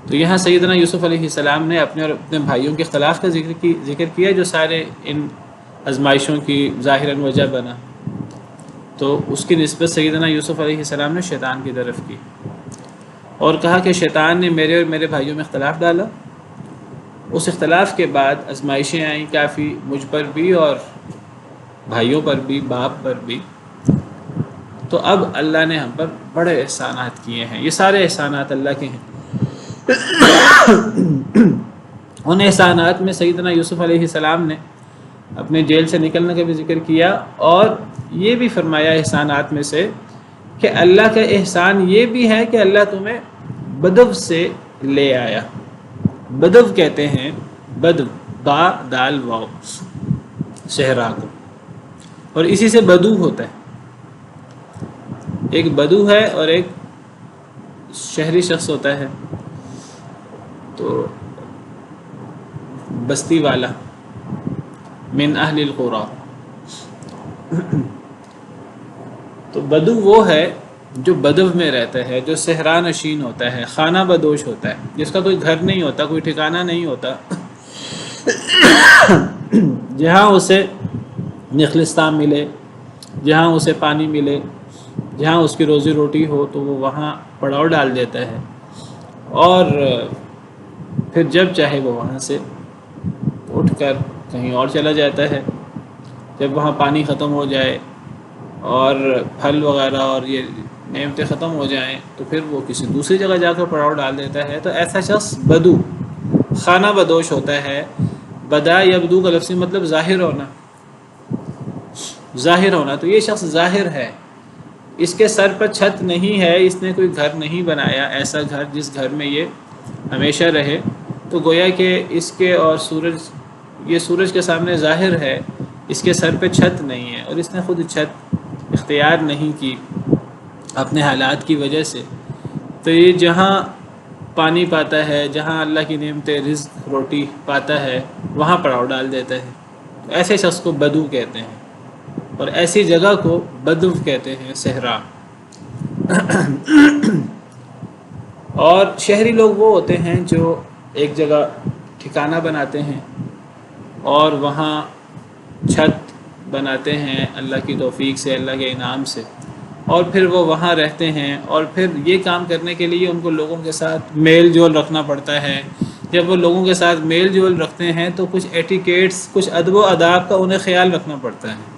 تو یہاں سیدنا یوسف علیہ السلام نے اپنے اور اپنے بھائیوں کے اختلاف کا ذکر کیا جو سارے ان آزمائشوں کی ظاہراً وجہ بنا، تو اس کی نسبت سیدنا یوسف علیہ السلام نے شیطان کی طرف کی اور کہا کہ شیطان نے میرے اور میرے بھائیوں میں اختلاف ڈالا۔ اس اختلاف کے بعد آزمائشیں آئیں کافی، مجھ پر بھی اور بھائیوں پر بھی، باپ پر بھی، تو اب اللہ نے ہم پر بڑے احسانات کیے ہیں۔ یہ سارے احسانات اللہ کے ہیں۔ ان احسانات میں سیدنا یوسف علیہ السلام نے اپنے جیل سے نکلنے کا بھی ذکر کیا، اور یہ بھی فرمایا احسانات میں سے کہ اللہ کا احسان یہ بھی ہے کہ اللہ تمہیں بدو سے لے آیا۔ بدو کہتے ہیں، بدو با دال واو، صحرا کو، اور اسی سے بدو ہوتا ہے۔ ایک بدو ہے اور ایک شہری شخص ہوتا ہے، تو بستی والا، من اہل القرى۔ تو بدو وہ ہے جو بدو میں رہتا ہے، جو صحرا نشین ہوتا ہے، خانہ بدوش ہوتا ہے، جس کا کوئی گھر نہیں ہوتا، کوئی ٹھکانہ نہیں ہوتا، جہاں اسے نخلستان ملے، جہاں اسے پانی ملے، جہاں اس کی روزی روٹی ہو تو وہ وہاں پڑاؤ ڈال دیتا ہے، اور پھر جب چاہے وہ وہاں سے اٹھ کر کہیں اور چلا جاتا ہے۔ جب وہاں پانی ختم ہو جائے اور پھل وغیرہ اور یہ نعمتیں ختم ہو جائیں تو پھر وہ کسی دوسری جگہ جا کر پڑاؤ ڈال دیتا ہے۔ تو ایسا شخص بدو، خانہ بدوش ہوتا ہے۔ بدا یا بدو کا لفظی مطلب ظاہر ہونا، ظاہر ہونا، تو یہ شخص ظاہر ہے، اس کے سر پر چھت نہیں ہے، اس نے کوئی گھر نہیں بنایا ایسا گھر جس گھر میں یہ ہمیشہ رہے، تو گویا کہ اس کے اور یہ سورج کے سامنے ظاہر ہے، اس کے سر پہ چھت نہیں ہے، اور اس نے خود چھت اختیار نہیں کی اپنے حالات کی وجہ سے، تو یہ جہاں پانی پاتا ہے، جہاں اللہ کی نعمتیں رزق روٹی پاتا ہے، وہاں پڑاؤ ڈال دیتا ہے۔ تو ایسے شخص کو بدو کہتے ہیں، اور ایسی جگہ کو بدو کہتے ہیں، صحرا۔ اور شہری لوگ وہ ہوتے ہیں جو ایک جگہ ٹھکانہ بناتے ہیں اور وہاں چھت بناتے ہیں اللہ کی توفیق سے، اللہ کے انعام سے، اور پھر وہ وہاں رہتے ہیں، اور پھر یہ کام کرنے کے لیے ان کو لوگوں کے ساتھ میل جول رکھنا پڑتا ہے۔ جب وہ لوگوں کے ساتھ میل جول رکھتے ہیں تو کچھ ایٹیکیٹس، کچھ ادب و آداب کا انہیں خیال رکھنا پڑتا ہے۔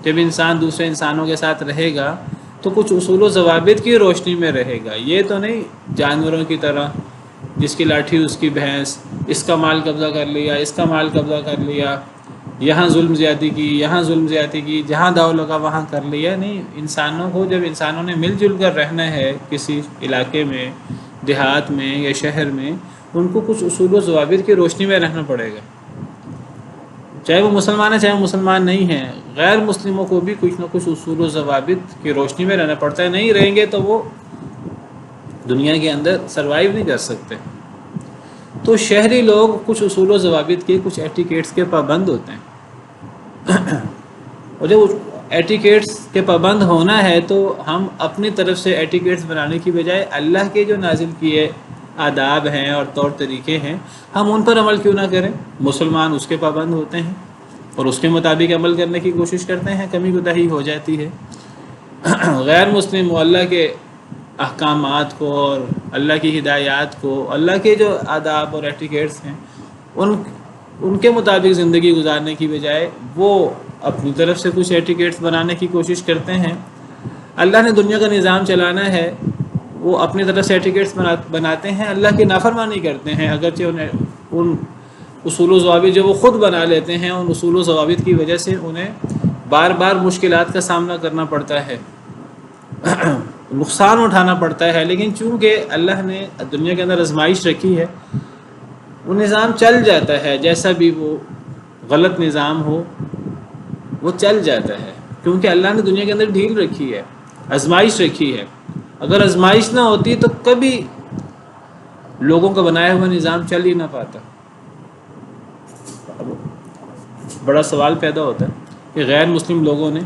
جب انسان دوسرے انسانوں کے ساتھ رہے گا تو کچھ اصول و ضوابط کی روشنی میں رہے گا، یہ تو نہیں جانوروں کی طرح جس کی لاٹھی اس کی بھینس، اس کا مال قبضہ کر لیا، اس کا مال قبضہ کر لیا، یہاں ظلم زیادتی کی، یہاں ظلم زیادتی کی، جہاں داؤ لگا وہاں کر لیا۔ نہیں، انسانوں کو، جب انسانوں نے مل جل کر رہنا ہے کسی علاقے میں، دیہات میں یا شہر میں، ان کو کچھ اصول و ضوابط کی روشنی میں رہنا پڑے گا، چاہے وہ مسلمان ہیں چاہے وہ مسلمان نہیں ہیں۔ غیر مسلموں کو بھی کچھ نہ کچھ اصول و ضوابط کی روشنی میں رہنا پڑتا ہے، نہیں رہیں گے تو وہ دنیا کے اندر سروائیو نہیں کر سکتے۔ تو شہری لوگ کچھ اصول و ضوابط کے، کچھ ایٹیکیٹس کے پابند ہوتے ہیں، اور جب ایٹیکیٹس کے پابند ہونا ہے تو ہم اپنی طرف سے ایٹیکیٹس بنانے کی بجائے اللہ کے جو نازل کیے آداب ہیں اور طور طریقے ہیں، ہم ان پر عمل کیوں نہ کریں۔ مسلمان اس کے پابند ہوتے ہیں اور اس کے مطابق عمل کرنے کی کوشش کرتے ہیں، کمی کوتاہی ہو جاتی ہے۔ غیر مسلم وہ اللہ کے احکامات کو اور اللہ کی ہدایات کو، اللہ کے جو آداب اور ایٹیکیٹس ہیں ان کے مطابق زندگی گزارنے کی بجائے وہ اپنی طرف سے کچھ ایٹیکیٹس بنانے کی کوشش کرتے ہیں۔ اللہ نے دنیا کا نظام چلانا ہے، وہ اپنی طرف سے ایٹیکیٹس بناتے ہیں، اللہ کی نافرمانی کرتے ہیں، اگرچہ انہیں ان اصول و ضوابط جو وہ خود بنا لیتے ہیں، ان اصول و ضوابط کی وجہ سے انہیں بار بار مشکلات کا سامنا کرنا پڑتا ہے، نقصان اٹھانا پڑتا ہے، لیکن چونکہ اللہ نے دنیا کے اندر آزمائش رکھی ہے، وہ نظام چل جاتا ہے، جیسا بھی وہ غلط نظام ہو وہ چل جاتا ہے، کیونکہ اللہ نے دنیا کے اندر ڈھیل رکھی ہے، آزمائش رکھی ہے۔ اگر آزمائش نہ ہوتی تو کبھی لوگوں کا بنایا ہوا نظام چل ہی نہ پاتا۔ بڑا سوال پیدا ہوتا ہے کہ غیر مسلم لوگوں نے،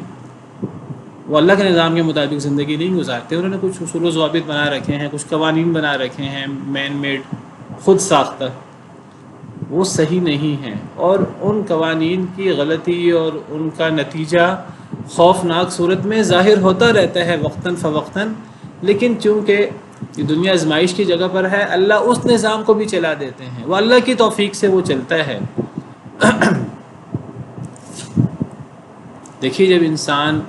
وہ اللہ کے نظام کے مطابق زندگی نہیں گزارتے، انہوں نے کچھ اصول و ضوابط بنا رکھے ہیں، کچھ قوانین بنا رکھے ہیں مین میڈ، خود ساختہ، وہ صحیح نہیں ہیں، اور ان قوانین کی غلطی اور ان کا نتیجہ خوفناک صورت میں ظاہر ہوتا رہتا ہے وقتاً فوقتاً، لیکن چونکہ یہ دنیا آزمائش کی جگہ پر ہے، اللہ اس نظام کو بھی چلا دیتے ہیں، وہ اللہ کی توفیق سے وہ چلتا ہے۔ دیکھیے، جب انسان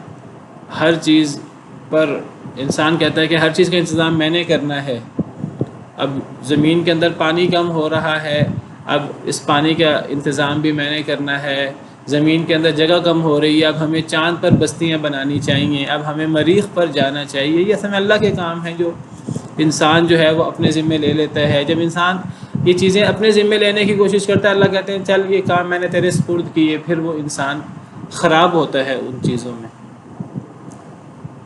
ہر چیز پر، انسان کہتا ہے کہ ہر چیز کا انتظام میں نے کرنا ہے، اب زمین کے اندر پانی کم ہو رہا ہے، اب اس پانی کا انتظام بھی میں نے کرنا ہے، زمین کے اندر جگہ کم ہو رہی ہے، اب ہمیں چاند پر بستیاں بنانی چاہیے، اب ہمیں مریخ پر جانا چاہیے، یہ اصل میں اللہ کے کام ہیں جو انسان جو ہے وہ اپنے ذمے لے لیتا ہے۔ جب انسان یہ چیزیں اپنے ذمے لینے کی کوشش کرتا ہے، اللہ کہتے ہیں چل یہ کام میں نے تیرے سپرد کیے، پھر وہ انسان خراب ہوتا ہے ان چیزوں میں۔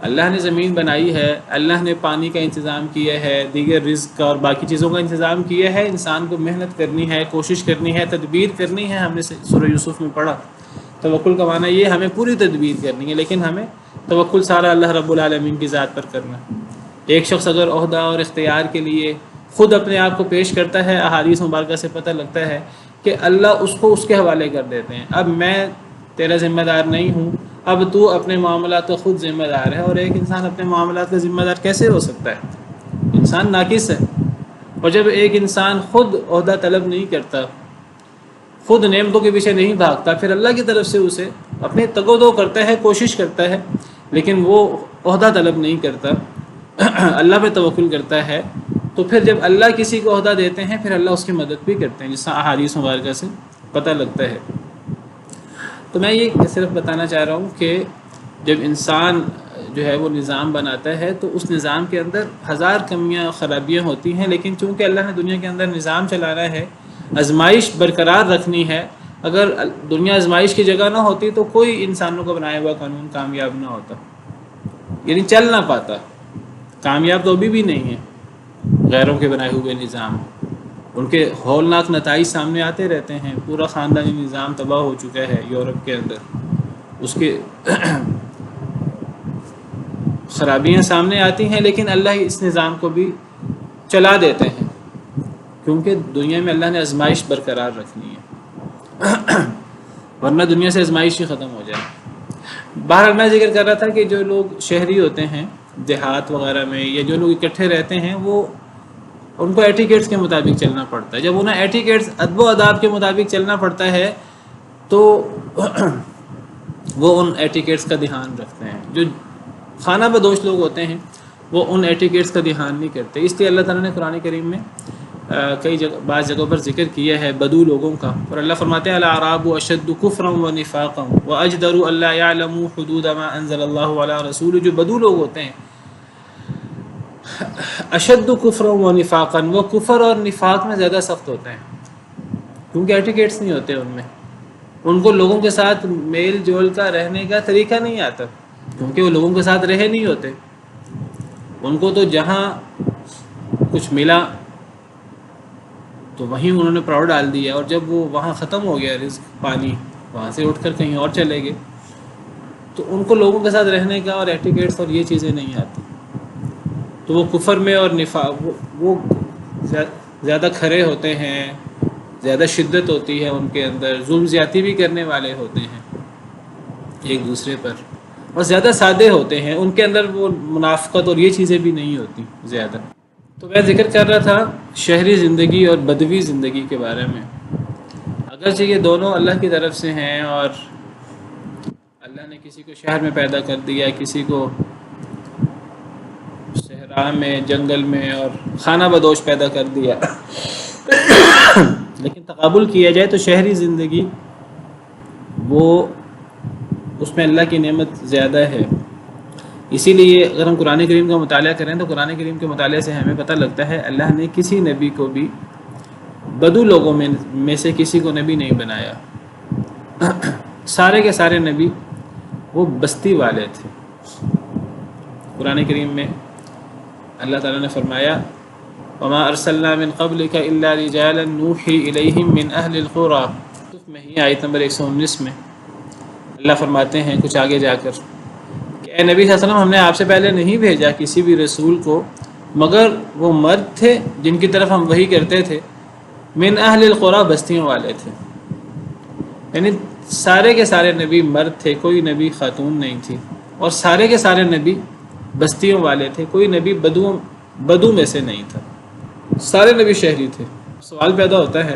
اللہ نے زمین بنائی ہے، اللہ نے پانی کا انتظام کیا ہے، دیگر رزق اور باقی چیزوں کا انتظام کیا ہے، انسان کو محنت کرنی ہے، کوشش کرنی ہے، تدبیر کرنی ہے۔ ہم نے سورہ یوسف میں پڑھا، توکل کا معنی یہ ہمیں پوری تدبیر کرنی ہے، لیکن ہمیں توکل سارا اللہ رب العالمین کی ذات پر کرنا ہے۔ ایک شخص اگر عہدہ اور اختیار کے لیے خود اپنے آپ کو پیش کرتا ہے، احادیث مبارکہ سے پتہ لگتا ہے کہ اللہ اس کو اس کے حوالے کر دیتے ہیں، اب میں تیرا ذمہ دار نہیں ہوں، اب تو اپنے معاملات کا خود ذمہ دار ہے۔ اور ایک انسان اپنے معاملات کا ذمہ دار کیسے ہو سکتا ہے؟ انسان ناقص ہے۔ اور جب ایک انسان خود عہدہ طلب نہیں کرتا، خود نعمتوں کے پیچھے نہیں بھاگتا، پھر اللہ کی طرف سے اسے اپنے تگ و دو کرتا ہے، کوشش کرتا ہے، لیکن وہ عہدہ طلب نہیں کرتا، اللہ پہ توکل کرتا ہے، تو پھر جب اللہ کسی کو عہدہ دیتے ہیں پھر اللہ اس کی مدد بھی کرتے ہیں، جس احادیث مبارکہ سے پتہ لگتا ہے۔ تو میں یہ صرف بتانا چاہ رہا ہوں کہ جب انسان جو ہے وہ نظام بناتا ہے تو اس نظام کے اندر ہزار کمیاں خرابیاں ہوتی ہیں، لیکن چونکہ اللہ نے دنیا کے اندر نظام چلانا ہے، آزمائش برقرار رکھنی ہے، اگر دنیا آزمائش کی جگہ نہ ہوتی تو کوئی انسانوں کا بنایا ہوا قانون کامیاب نہ ہوتا، یعنی چل نہ پاتا، کامیاب تو ابھی بھی نہیں ہے غیروں کے بنائے ہوئے نظام، ان کے ہولناک نتائج سامنے آتے رہتے ہیں، پورا خاندانی نظام تباہ ہو چکا ہے یورپ کے اندر، اس کے خرابیاں سامنے آتی ہیں، لیکن اللہ اس نظام کو بھی چلا دیتے ہیں، کیونکہ دنیا میں اللہ نے آزمائش برقرار رکھنی ہے، ورنہ دنیا سے آزمائش ہی ختم ہو جائے۔ بہرحال میں ذکر کر رہا تھا کہ جو لوگ شہری ہوتے ہیں دیہات وغیرہ میں، یا جو لوگ اکٹھے رہتے ہیں، وہ ان کو ایٹیکیٹس کے مطابق چلنا پڑتا ہے. جب انہیں ایٹیکیٹس ادب و آداب کے مطابق چلنا پڑتا ہے تو وہ ان ایٹیکیٹس کا دھیان رکھتے ہیں. جو خانہ بدوش لوگ ہوتے ہیں وہ ان ایٹیکیٹس کا دھیان نہیں کرتے. اس لیے اللہ تعالیٰ نے قرآن کریم میں بعض جگہوں پر ذکر کیا ہے بدو لوگوں کا، اور اللہ فرماتے ہیں الاعراب اشد کفرا ونفاقا واجدر الا يعلموا حدود ما انزل اللہ علی رسول. جو بدو لوگ ہوتے ہیں اشد کفرا ونفاقا، وہ کفر اور نفاق میں زیادہ سخت ہوتے ہیں کیونکہ ایٹیکیٹس نہیں ہوتے ان میں. ان کو لوگوں کے ساتھ میل جول کا رہنے کا طریقہ نہیں آتا کیونکہ وہ لوگوں کے ساتھ رہے نہیں ہوتے. ان کو تو جہاں کچھ ملا تو وہیں انہوں نے پراؤ ڈال دیا، اور جب وہ وہاں ختم ہو گیا رزق پانی، وہاں سے اٹھ کر کہیں اور چلے گئے. تو ان کو لوگوں کے ساتھ رہنے کا اور ایٹیکیٹس اور یہ چیزیں نہیں آتی. تو وہ کفر میں اور نفاق وہ زیادہ کھرے ہوتے ہیں، زیادہ شدت ہوتی ہے ان کے اندر، ظلم زیادتی بھی کرنے والے ہوتے ہیں ایک دوسرے پر، اور زیادہ سادے ہوتے ہیں. ان کے اندر وہ منافقت اور یہ چیزیں بھی نہیں ہوتی زیادہ. تو میں ذکر کر رہا تھا شہری زندگی اور بدوی زندگی کے بارے میں. اگرچہ یہ دونوں اللہ کی طرف سے ہیں، اور اللہ نے کسی کو شہر میں پیدا کر دیا، کسی کو صحرا میں، جنگل میں، اور خانہ بدوش پیدا کر دیا، لیکن تقابل کیا جائے تو شہری زندگی وہ اس میں اللہ کی نعمت زیادہ ہے. اسی لیے اگر ہم قرآن کریم کا مطالعہ کریں تو قرآن کریم کے مطالعے سے ہمیں پتہ لگتا ہے اللہ نے کسی نبی کو بھی بدو لوگوں میں سے کسی کو نبی نہیں بنایا. سارے کے سارے نبی وہ بستی والے تھے. قرآن کریم میں اللہ تعالیٰ نے فرمایا وما ارسلنا من قبلك الا رجالا نوحي اليهم من اهل القرى میں ہی آیت نمبر 119 میں اللہ فرماتے ہیں کچھ آگے جا کر کہ اے نبی صلی اللہ علیہ وسلم، ہم نے آپ سے پہلے نہیں بھیجا کسی بھی رسول کو مگر وہ مرد تھے جن کی طرف ہم وحی کرتے تھے، من اہل القرى، بستیوں والے تھے. یعنی سارے کے سارے نبی مرد تھے، کوئی نبی خاتون نہیں تھی، اور سارے کے سارے نبی بستیوں والے تھے، کوئی نبی بدو میں سے نہیں تھا. سارے نبی شہری تھے. سوال پیدا ہوتا ہے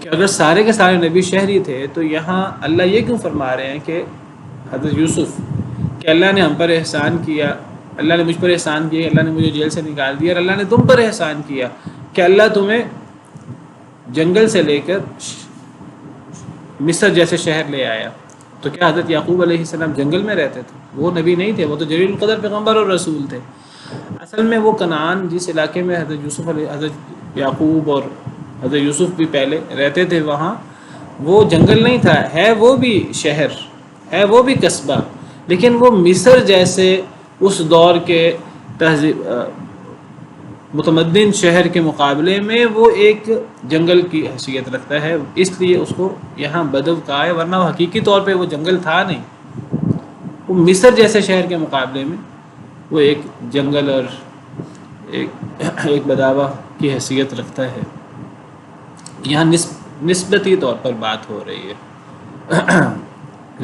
کہ اگر سارے کے سارے نبی شہری تھے تو یہاں اللہ یہ کیوں فرما رہے ہیں کہ حضرت یوسف کہ اللہ نے ہم پر احسان کیا، اللہ نے مجھ پر احسان کیا، اللہ نے مجھے جیل سے نکال دیا، اور اللہ نے تم پر احسان کیا کہ اللہ تمہیں جنگل سے لے کر مصر جیسے شہر لے آیا. تو کیا حضرت یعقوب علیہ السلام جنگل میں رہتے تھے؟ وہ نبی نہیں تھے، وہ تو جلیل القدر پیغمبر اور رسول تھے. اصل میں وہ کنعان جس علاقے میں حضرت یعقوب اور حضرت یوسف بھی پہلے رہتے تھے، وہاں وہ جنگل نہیں تھا، ہے وہ بھی شہر، ہے وہ بھی قصبہ، لیکن وہ مصر جیسے اس دور کے تہذیب متمدن شہر کے مقابلے میں وہ ایک جنگل کی حیثیت رکھتا ہے. اس لیے اس کو یہاں بدو کہا ہے، ورنہ وہ حقیقی طور پہ وہ جنگل تھا نہیں. وہ مصر جیسے شہر کے مقابلے میں وہ ایک جنگل اور ایک بداوا کی حیثیت رکھتا ہے. یہاں نسبتی طور پر بات ہو رہی ہے،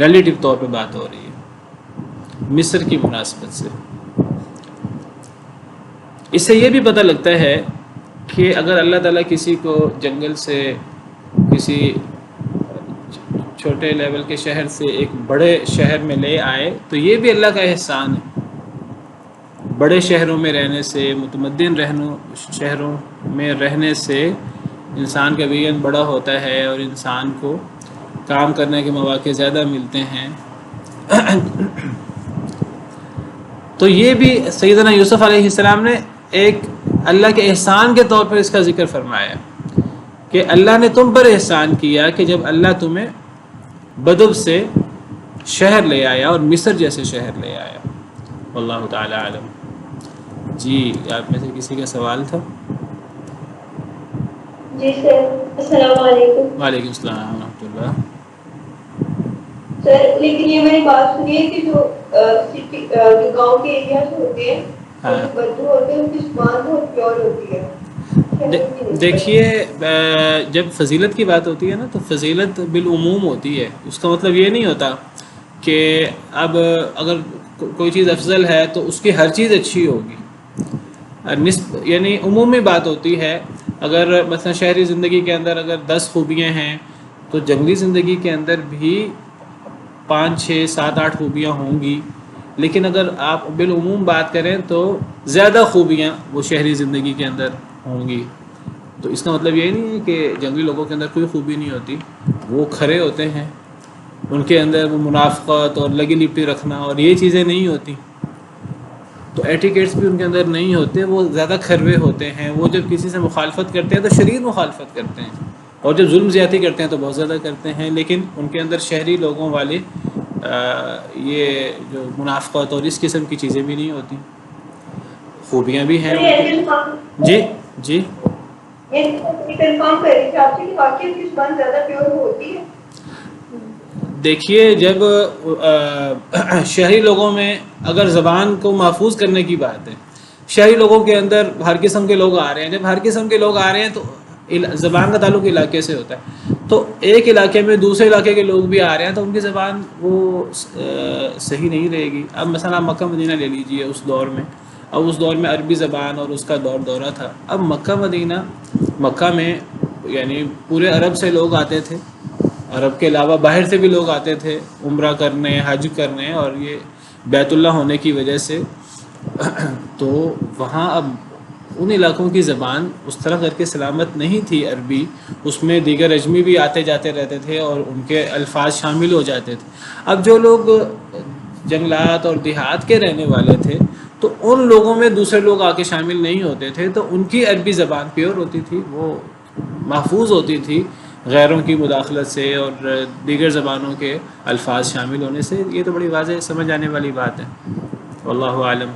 ریلیٹیو طور پہ بات ہو رہی ہے مصر کی مناسبت سے. اس سے یہ بھی پتہ لگتا ہے کہ اگر اللہ تعالیٰ کسی کو جنگل سے، کسی چھوٹے لیول کے شہر سے ایک بڑے شہر میں لے آئے تو یہ بھی اللہ کا احسان ہے. بڑے شہروں میں رہنے سے، متمدن شہروں میں رہنے سے انسان کا ویژن بڑا ہوتا ہے اور انسان کو کام کرنے کے مواقع زیادہ ملتے ہیں. تو یہ بھی سیدنا یوسف علیہ السلام نے ایک اللہ کے احسان کے طور پر اس کا ذکر فرمایا کہ اللہ نے تم پر احسان کیا کہ جب اللہ تمہیں بدو سے شہر لے آیا اور مصر جیسے شہر لے آیا. واللہ تعالی عالم. جی آپ میں سے کسی کا سوال تھا؟ جی سر، السلام علیکم. وعلیکم السلام ورحمۃ اللہ. سر لیکن یہ میری بات سنیے کہ جو گاؤں کے ایریاز ہوتے ہیں بدو ہوتے ہیں، ان کی زبان بہت پیور ہوتی ہے. دیکھیے جب فضیلت کی بات ہوتی ہے نا تو فضیلت بالعموم ہوتی ہے. اس کا مطلب یہ نہیں ہوتا کہ اب اگر کوئی چیز افضل ہے تو اس کی ہر چیز اچھی ہوگی، یعنی عمومی بات ہوتی ہے. اگر مثلا شہری زندگی کے اندر اگر 10 خوبیاں ہیں تو جنگلی زندگی کے اندر بھی 5 6 7 8 خوبیاں ہوں گی. لیکن اگر آپ بالعموم بات کریں تو زیادہ خوبیاں وہ شہری زندگی کے اندر ہوں گی. تو اس کا مطلب یہ نہیں ہے کہ جنگلی لوگوں کے اندر کوئی خوبی نہیں ہوتی، وہ کھرے ہوتے ہیں، ان کے اندر وہ منافقت اور لگی لپٹی رکھنا اور یہ چیزیں نہیں ہوتی. تو ایٹیکیٹس بھی ان کے اندر نہیں ہوتے، وہ زیادہ کھروے ہوتے ہیں. وہ جب کسی سے مخالفت کرتے ہیں تو شدید مخالفت کرتے ہیں، اور جب ظلم زیادتی کرتے ہیں تو بہت زیادہ کرتے ہیں. لیکن ان کے اندر شہری لوگوں والے یہ جو منافقت اور اس قسم کی چیزیں بھی نہیں ہوتی، خوبیاں بھی ہیں ان کے. جی جی کنفرم کر رہی تھی آپ سے کہ واقعی کی زبان زیادہ پیور ہوتی ہے. دیکھیے، جب شہری لوگوں میں اگر زبان کو محفوظ کرنے کی بات ہے، شہری لوگوں کے اندر ہر قسم کے لوگ آ رہے ہیں. جب ہر قسم کے لوگ آ رہے ہیں تو زبان کا تعلق علاقے سے ہوتا ہے. تو ایک علاقے میں دوسرے علاقے کے لوگ بھی آ رہے ہیں تو ان کی زبان وہ صحیح نہیں رہے گی. اب مثلا آپ مکہ مدینہ لے لیجئے اس دور میں. اب اس دور میں عربی زبان اور اس کا دورہ تھا. اب مکہ مدینہ، مکہ میں یعنی پورے عرب سے لوگ آتے تھے، عرب کے علاوہ باہر سے بھی لوگ آتے تھے عمرہ کرنے، حج کرنے، اور یہ بیت اللہ ہونے کی وجہ سے. تو وہاں اب ان علاقوں کی زبان اس طرح کر کے سلامت نہیں تھی عربی. اس میں دیگر اجمی بھی آتے جاتے رہتے تھے اور ان کے الفاظ شامل ہو جاتے تھے. اب جو لوگ جنگلات اور دیہات کے رہنے والے تھے تو ان لوگوں میں دوسرے لوگ آ کے شامل نہیں ہوتے تھے، تو ان کی عربی زبان پیور ہوتی تھی، وہ محفوظ ہوتی تھی غیروں کی مداخلت سے اور دیگر زبانوں کے الفاظ شامل ہونے سے. یہ تو بڑی واضح سمجھ آنے والی بات ہے. واللہ عالم.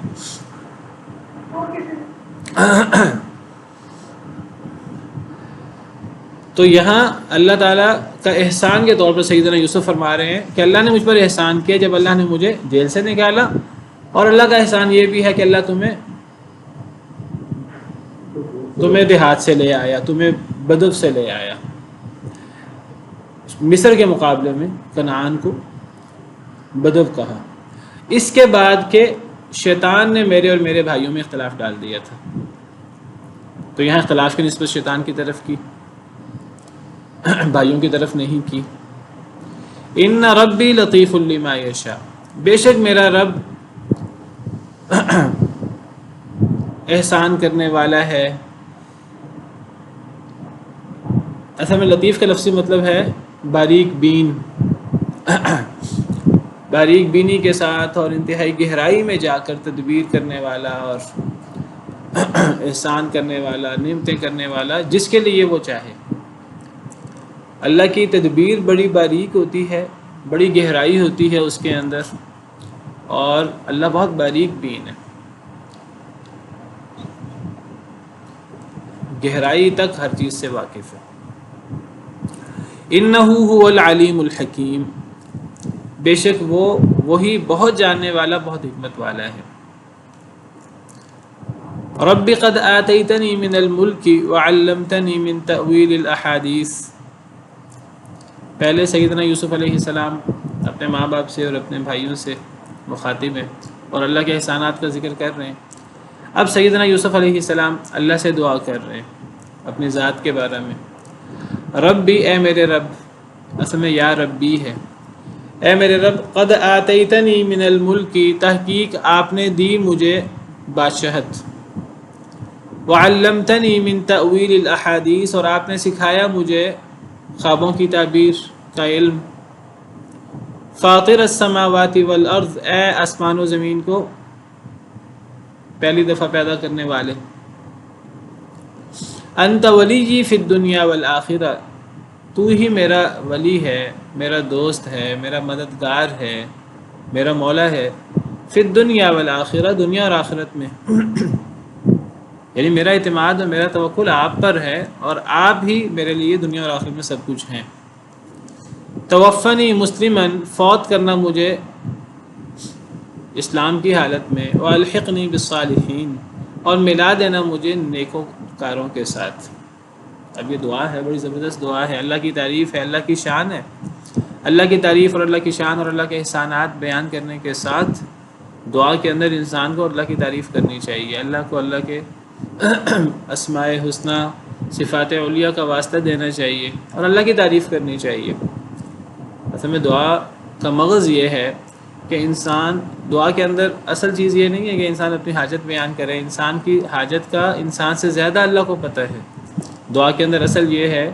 تو یہاں اللہ تعالیٰ کا احسان کے طور پر سیدنا یوسف فرما رہے ہیں کہ اللہ نے مجھ پر احسان کیا جب اللہ نے مجھے جیل سے نکالا، اور اللہ کا احسان یہ بھی ہے کہ اللہ تمہیں دیہات سے لے آیا، تمہیں بدو سے لے آیا. مصر کے مقابلے میں کنعان کو بدو کہا، اس کے بعد کہ شیطان نے میرے اور میرے بھائیوں میں اختلاف ڈال دیا تھا. تو یہاں اختلاف کی نسبت شیطان کی طرف کی، بھائیوں کی طرف نہیں کی. ان ربی لطیف لما یشاء، بے شک میرا رب احسان کرنے والا ہے. اصل میں لطیف کا لفظی مطلب ہے باریک بین، باریک بینی کے ساتھ اور انتہائی گہرائی میں جا کر تدبیر کرنے والا اور احسان کرنے والا، نعمتیں کرنے والا جس کے لیے وہ چاہے. اللہ کی تدبیر بڑی باریک ہوتی ہے، بڑی گہرائی ہوتی ہے اس کے اندر، اور اللہ بہت باریک بین ہے، گہرائی تک ہر چیز سے واقف ہے. انہ هو العلیم الحکیم، بے شک وہی بہت جاننے والا، بہت حکمت والا ہے. رب قد آتیتنی من الملک وعلمتنی من تأویل الاحادیث. پہلے سیدنا یوسف علیہ السلام اپنے ماں باپ سے اور اپنے بھائیوں سے مخاطب ہیں اور اللہ کے احسانات کا ذکر کر رہے ہیں. اب سیدنا یوسف علیہ السلام اللہ سے دعا کر رہے ہیں اپنی ذات کے بارے میں. ربی، اے میرے رب، اصل میں یا ربی ہے، اے میرے رب، قد آتیتنی من الملک، تحقیق آپ نے دی مجھے بادشاہت، وعلمتنی من تأویل الاحادیث، اور آپ نے سکھایا مجھے خوابوں کی تعبیر کا علم. فاطر السماوات والارض، اے آسمان و زمین کو پہلی دفعہ پیدا کرنے والے. انت ولی فی الدنیا والآخرہ، تو ہی میرا ولی ہے، میرا دوست ہے، میرا مددگار ہے، میرا مولا ہے. فی الدنیا والآخرہ، دنیا اور آخرت میں. یعنی میرا اعتماد اور میرا توکل آپ پر ہے، اور آپ ہی میرے لیے دنیا اور آخرت میں سب کچھ ہیں. توفنی مسلمن، فوت کرنا مجھے اسلام کی حالت میں، والحقنی بالصالحین، اور ملا دینا مجھے نیکوکاروں کے ساتھ. اب یہ دعا ہے، بڑی زبردست دعا ہے، اللہ کی تعریف ہے، اللہ کی شان ہے. اللہ کی تعریف اور اللہ کی شان اور اللہ کے احسانات بیان کرنے کے ساتھ دعا کے اندر انسان کو اللہ کی تعریف کرنی چاہیے، اللہ کو اللہ کے اسماء حسنہ صفات علیہ کا واسطہ دینا چاہیے اور اللہ کی تعریف کرنی چاہیے۔ اصل میں دعا کا مغز یہ ہے کہ انسان دعا کے اندر اصل چیز یہ نہیں ہے کہ انسان اپنی حاجت بیان کرے، انسان کی حاجت کا انسان سے زیادہ اللہ کو پتہ ہے۔ دعا کے اندر اصل یہ ہے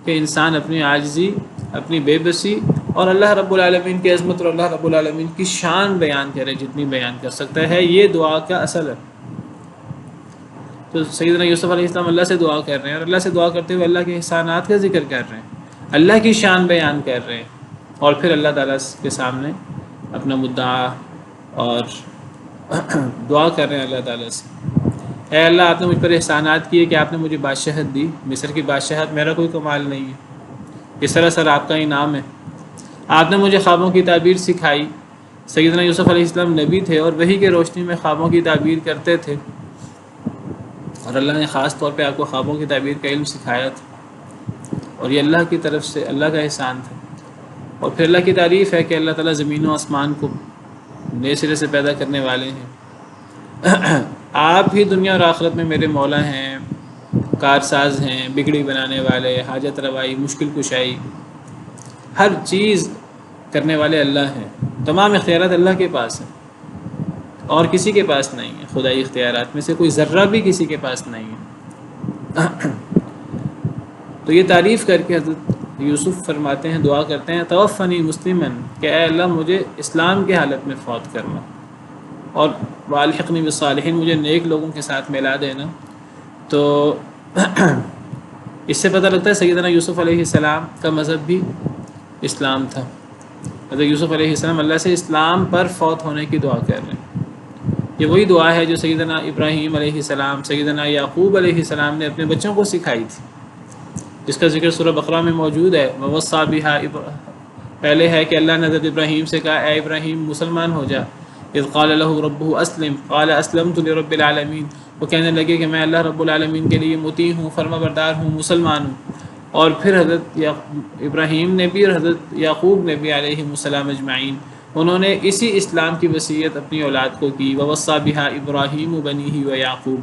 کہ انسان اپنی عاجزی، اپنی بے بسی اور اللہ رب العالمین کی عظمت اور اللہ رب العالمین کی شان بیان کرے جتنی بیان کر سکتا ہے، یہ دعا کا اصل ہے۔ تو سیدنا یوسف علیہ السلام اللہ سے دعا کر رہے ہیں اور اللہ سے دعا کرتے ہوئے اللہ کے احسانات کا ذکر کر رہے ہیں، اللہ کی شان بیان کر رہے ہیں، اور پھر اللہ تعالیٰ کے سامنے اپنا مدعا اور دعا کر رہے ہیں اللہ تعالیٰ سے، اے اللہ آپ نے مجھ پر احسانات کیے کہ آپ نے مجھے بادشاہت دی، مصر کی بادشاہت میرا کوئی کمال نہیں ہے، اس سراسر آپ کا انعام ہے۔ آپ نے مجھے خوابوں کی تعبیر سکھائی۔ سیدنا یوسف علیہ السلام نبی تھے اور وحی کے روشنی میں خوابوں کی تعبیر کرتے تھے، اور اللہ نے خاص طور پہ آپ کو خوابوں کی تعبیر کا علم سکھایا تھا، اور یہ اللہ کی طرف سے اللہ کا احسان تھا۔ اور پھر اللہ کی تعریف ہے کہ اللہ تعالیٰ زمین و آسمان کو نئے سرے سے پیدا کرنے والے ہیں۔ آپ ہی دنیا اور آخرت میں میرے مولا ہیں، کارساز ہیں، بگڑی بنانے والے، حاجت روائی، مشکل کشائی، ہر چیز کرنے والے اللہ ہیں۔ تمام اختیارات اللہ کے پاس ہیں اور کسی کے پاس نہیں ہے، خدائی اختیارات میں سے کوئی ذرہ بھی کسی کے پاس نہیں ہے۔ تو یہ تعریف کر کے حضرت یوسف فرماتے ہیں، دعا کرتے ہیں، توفنی مسلمن، کہ اے اللہ مجھے اسلام کے حالت میں فوت کرنا، اور والحقنی بالصالحین، مجھے نیک لوگوں کے ساتھ ملا دینا۔ تو اس سے پتہ لگتا ہے سیدنا یوسف علیہ السلام کا مذہب بھی اسلام تھا۔ حضرت یوسف علیہ السلام اللہ سے اسلام پر فوت ہونے کی دعا کر رہے ہیں۔ یہ وہی دعا ہے جو سیدنا ابراہیم علیہ السلام، سیدنا یعقوب علیہ السلام نے اپنے بچوں کو سکھائی تھی، جس کا ذکر سورہ بقرہ میں موجود ہے۔ ووصّى بها، پہلے ہے کہ اللہ نے حضرت ابراہیم سے کہا، اے ابراہیم مسلمان ہو جا۔ اذ قال له ربه اسلم قال اسلمت لرب العالمین، وہ کہنے لگے کہ میں اللہ رب العالمین کے لیے مطیع ہوں، فرما بردار ہوں، مسلمان ہوں۔ اور پھر حضرت ابراہیم نے بھی اور حضرت یعقوب نے بھی علیہ السلام اجمعین، انہوں نے اسی اسلام کی وصیت اپنی اولاد کو کی۔ ووصّى بها ابراہیم بنیہ ویعقوب،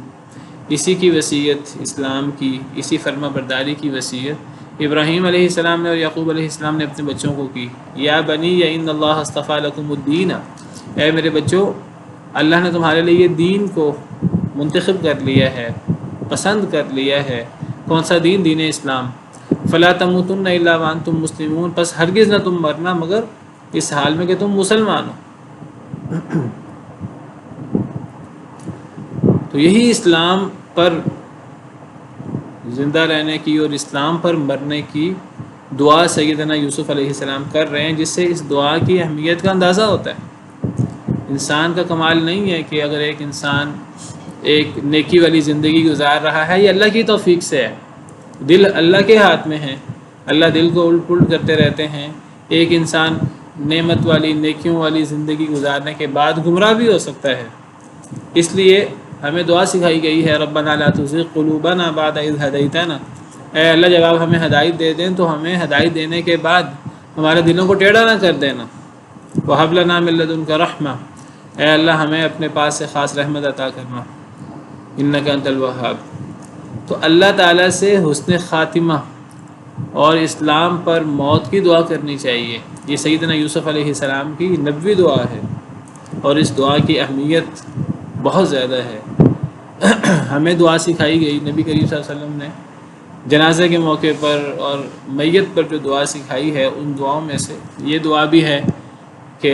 اسی کی وصیت اسلام کی، اسی فرما برداری کی وصیت ابراہیم علیہ السلام نے اور یعقوب علیہ السلام نے اپنے بچوں کو کی۔ یا بنی ان اللہ اصطفیٰ لکم الدین، اے میرے بچوں، اللہ نے تمہارے لیے دین کو منتخب کر لیا ہے، پسند کر لیا ہے۔ کون سا دین؟ دین اسلام۔ فلا تموتن الا وانتم مسلمون، پس ہرگز نہ تم مرنا مگر اس حال میں کہ تم مسلمان ہو۔ تو یہی اسلام پر زندہ رہنے کی اور اسلام پر مرنے کی دعا سیدنا یوسف علیہ السلام کر رہے ہیں، جس سے اس دعا کی اہمیت کا اندازہ ہوتا ہے۔ انسان کا کمال نہیں ہے کہ اگر ایک انسان ایک نیکی والی زندگی گزار رہا ہے، یہ اللہ کی توفیق سے ہے، دل اللہ کے ہاتھ میں ہے، اللہ دل کو الٹ پلٹ کرتے رہتے ہیں۔ ایک انسان نعمت والی نیکیوں والی زندگی گزارنے کے بعد گمراہ بھی ہو سکتا ہے۔ اس لیے ہمیں دعا سکھائی گئی ہے، ربنا لا تزغ قلوبنا بعد اذ ہدیتنا، اے اللہ جب آپ ہمیں ہدایت دے دیں تو ہمیں ہدایت دینے کے بعد ہمارے دلوں کو ٹیڑھا نہ کر دینا۔ وہب لنا من لدنک رحمہ، اے اللہ ہمیں اپنے پاس سے خاص رحمت عطا کرنا، انک انت الوہاب۔ تو اللہ تعالیٰ سے حسن خاتمہ اور اسلام پر موت کی دعا کرنی چاہیے۔ یہ سیدنا یوسف علیہ السلام کی نبوی دعا ہے، اور اس دعا کی اہمیت بہت زیادہ ہے۔ ہمیں دعا سکھائی گئی، نبی کریم صلی اللہ علیہ وسلم نے جنازے کے موقع پر اور میت پر جو دعا سکھائی ہے، ان دعاؤں میں سے یہ دعا بھی ہے کہ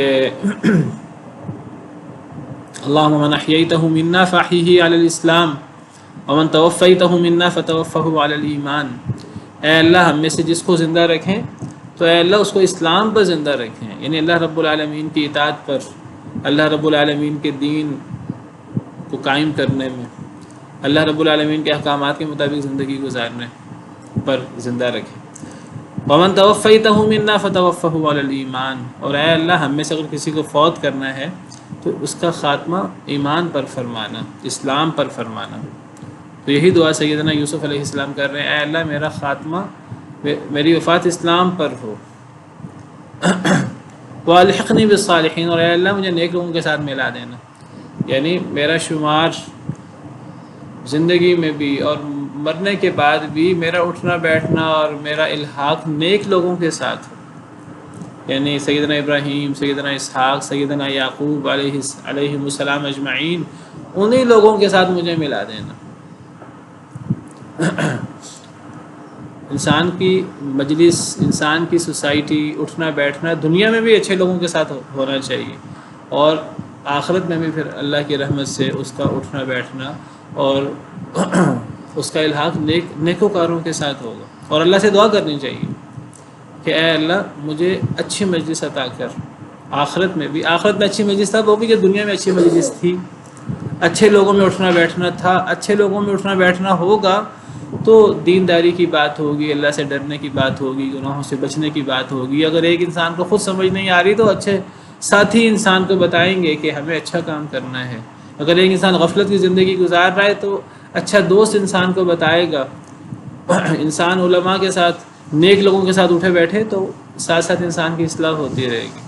اللہم من احییتہ منا فاحیہ علی الاسلام ومن توفیتہ منا فتوفہ علی الایمان، اے اللہ ہم میں سے جس کو زندہ رکھیں تو اے اللہ اس کو اسلام پر زندہ رکھیں، یعنی اللہ رب العالمین کی اطاعت پر، اللہ رب العالمین کے دین کو قائم کرنے میں، اللہ رب العالمین کے احکامات کے مطابق زندگی گزارنے پر زندہ رکھیں۔ ومن توفیتہ منا فتوفہ علی الایمان، اور اے اللہ ہم میں سے اگر کسی کو فوت کرنا ہے تو اس کا خاتمہ ایمان پر فرمانا، اسلام پر فرمانا۔ تو یہی دعا سیدنا یوسف علیہ السلام کر رہے ہیں، اے اللہ میرا خاتمہ، میری وفات اسلام پر ہو، والحقنی بالصالحین، اور اے اللہ مجھے نیک لوگوں کے ساتھ ملا دینا، یعنی میرا شمار زندگی میں بھی اور مرنے کے بعد بھی میرا اٹھنا بیٹھنا اور میرا الحاق نیک لوگوں کے ساتھ ہو، یعنی سیدنا ابراہیم، سیدنا اسحاق، سیدنا یعقوب علیہ السلام اجمعین، انہی لوگوں کے ساتھ مجھے ملا دینا۔ انسان کی مجلس، انسان کی سوسائٹی، اٹھنا بیٹھنا دنیا میں بھی اچھے لوگوں کے ساتھ ہونا چاہیے، اور آخرت میں بھی پھر اللہ کی رحمت سے اس کا اٹھنا بیٹھنا اور اس کا الحاق نیکوکاروں کے ساتھ ہوگا۔ اور اللہ سے دعا کرنی چاہیے کہ اے اللہ مجھے اچھی مجلس عطا کر، آخرت میں بھی اچھی مجلس تھا وہ بھی کہ دنیا میں اچھی مجلس تھی، اچھے لوگوں میں اٹھنا بیٹھنا تھا، اچھے لوگوں میں اٹھنا بیٹھنا ہوگا تو دینداری کی بات ہوگی، اللہ سے ڈرنے کی بات ہوگی، گناہوں سے بچنے کی بات ہوگی۔ اگر ایک انسان کو خود سمجھ نہیں آ رہی تو اچھے ساتھی انسان کو بتائیں گے کہ ہمیں اچھا کام کرنا ہے۔ اگر ایک انسان غفلت کی زندگی گزار رہا ہے تو اچھا دوست انسان کو بتائے گا۔ انسان علماء کے ساتھ، نیک لوگوں کے ساتھ اٹھے بیٹھے تو ساتھ ساتھ انسان کی اصلاح ہوتی رہے گی،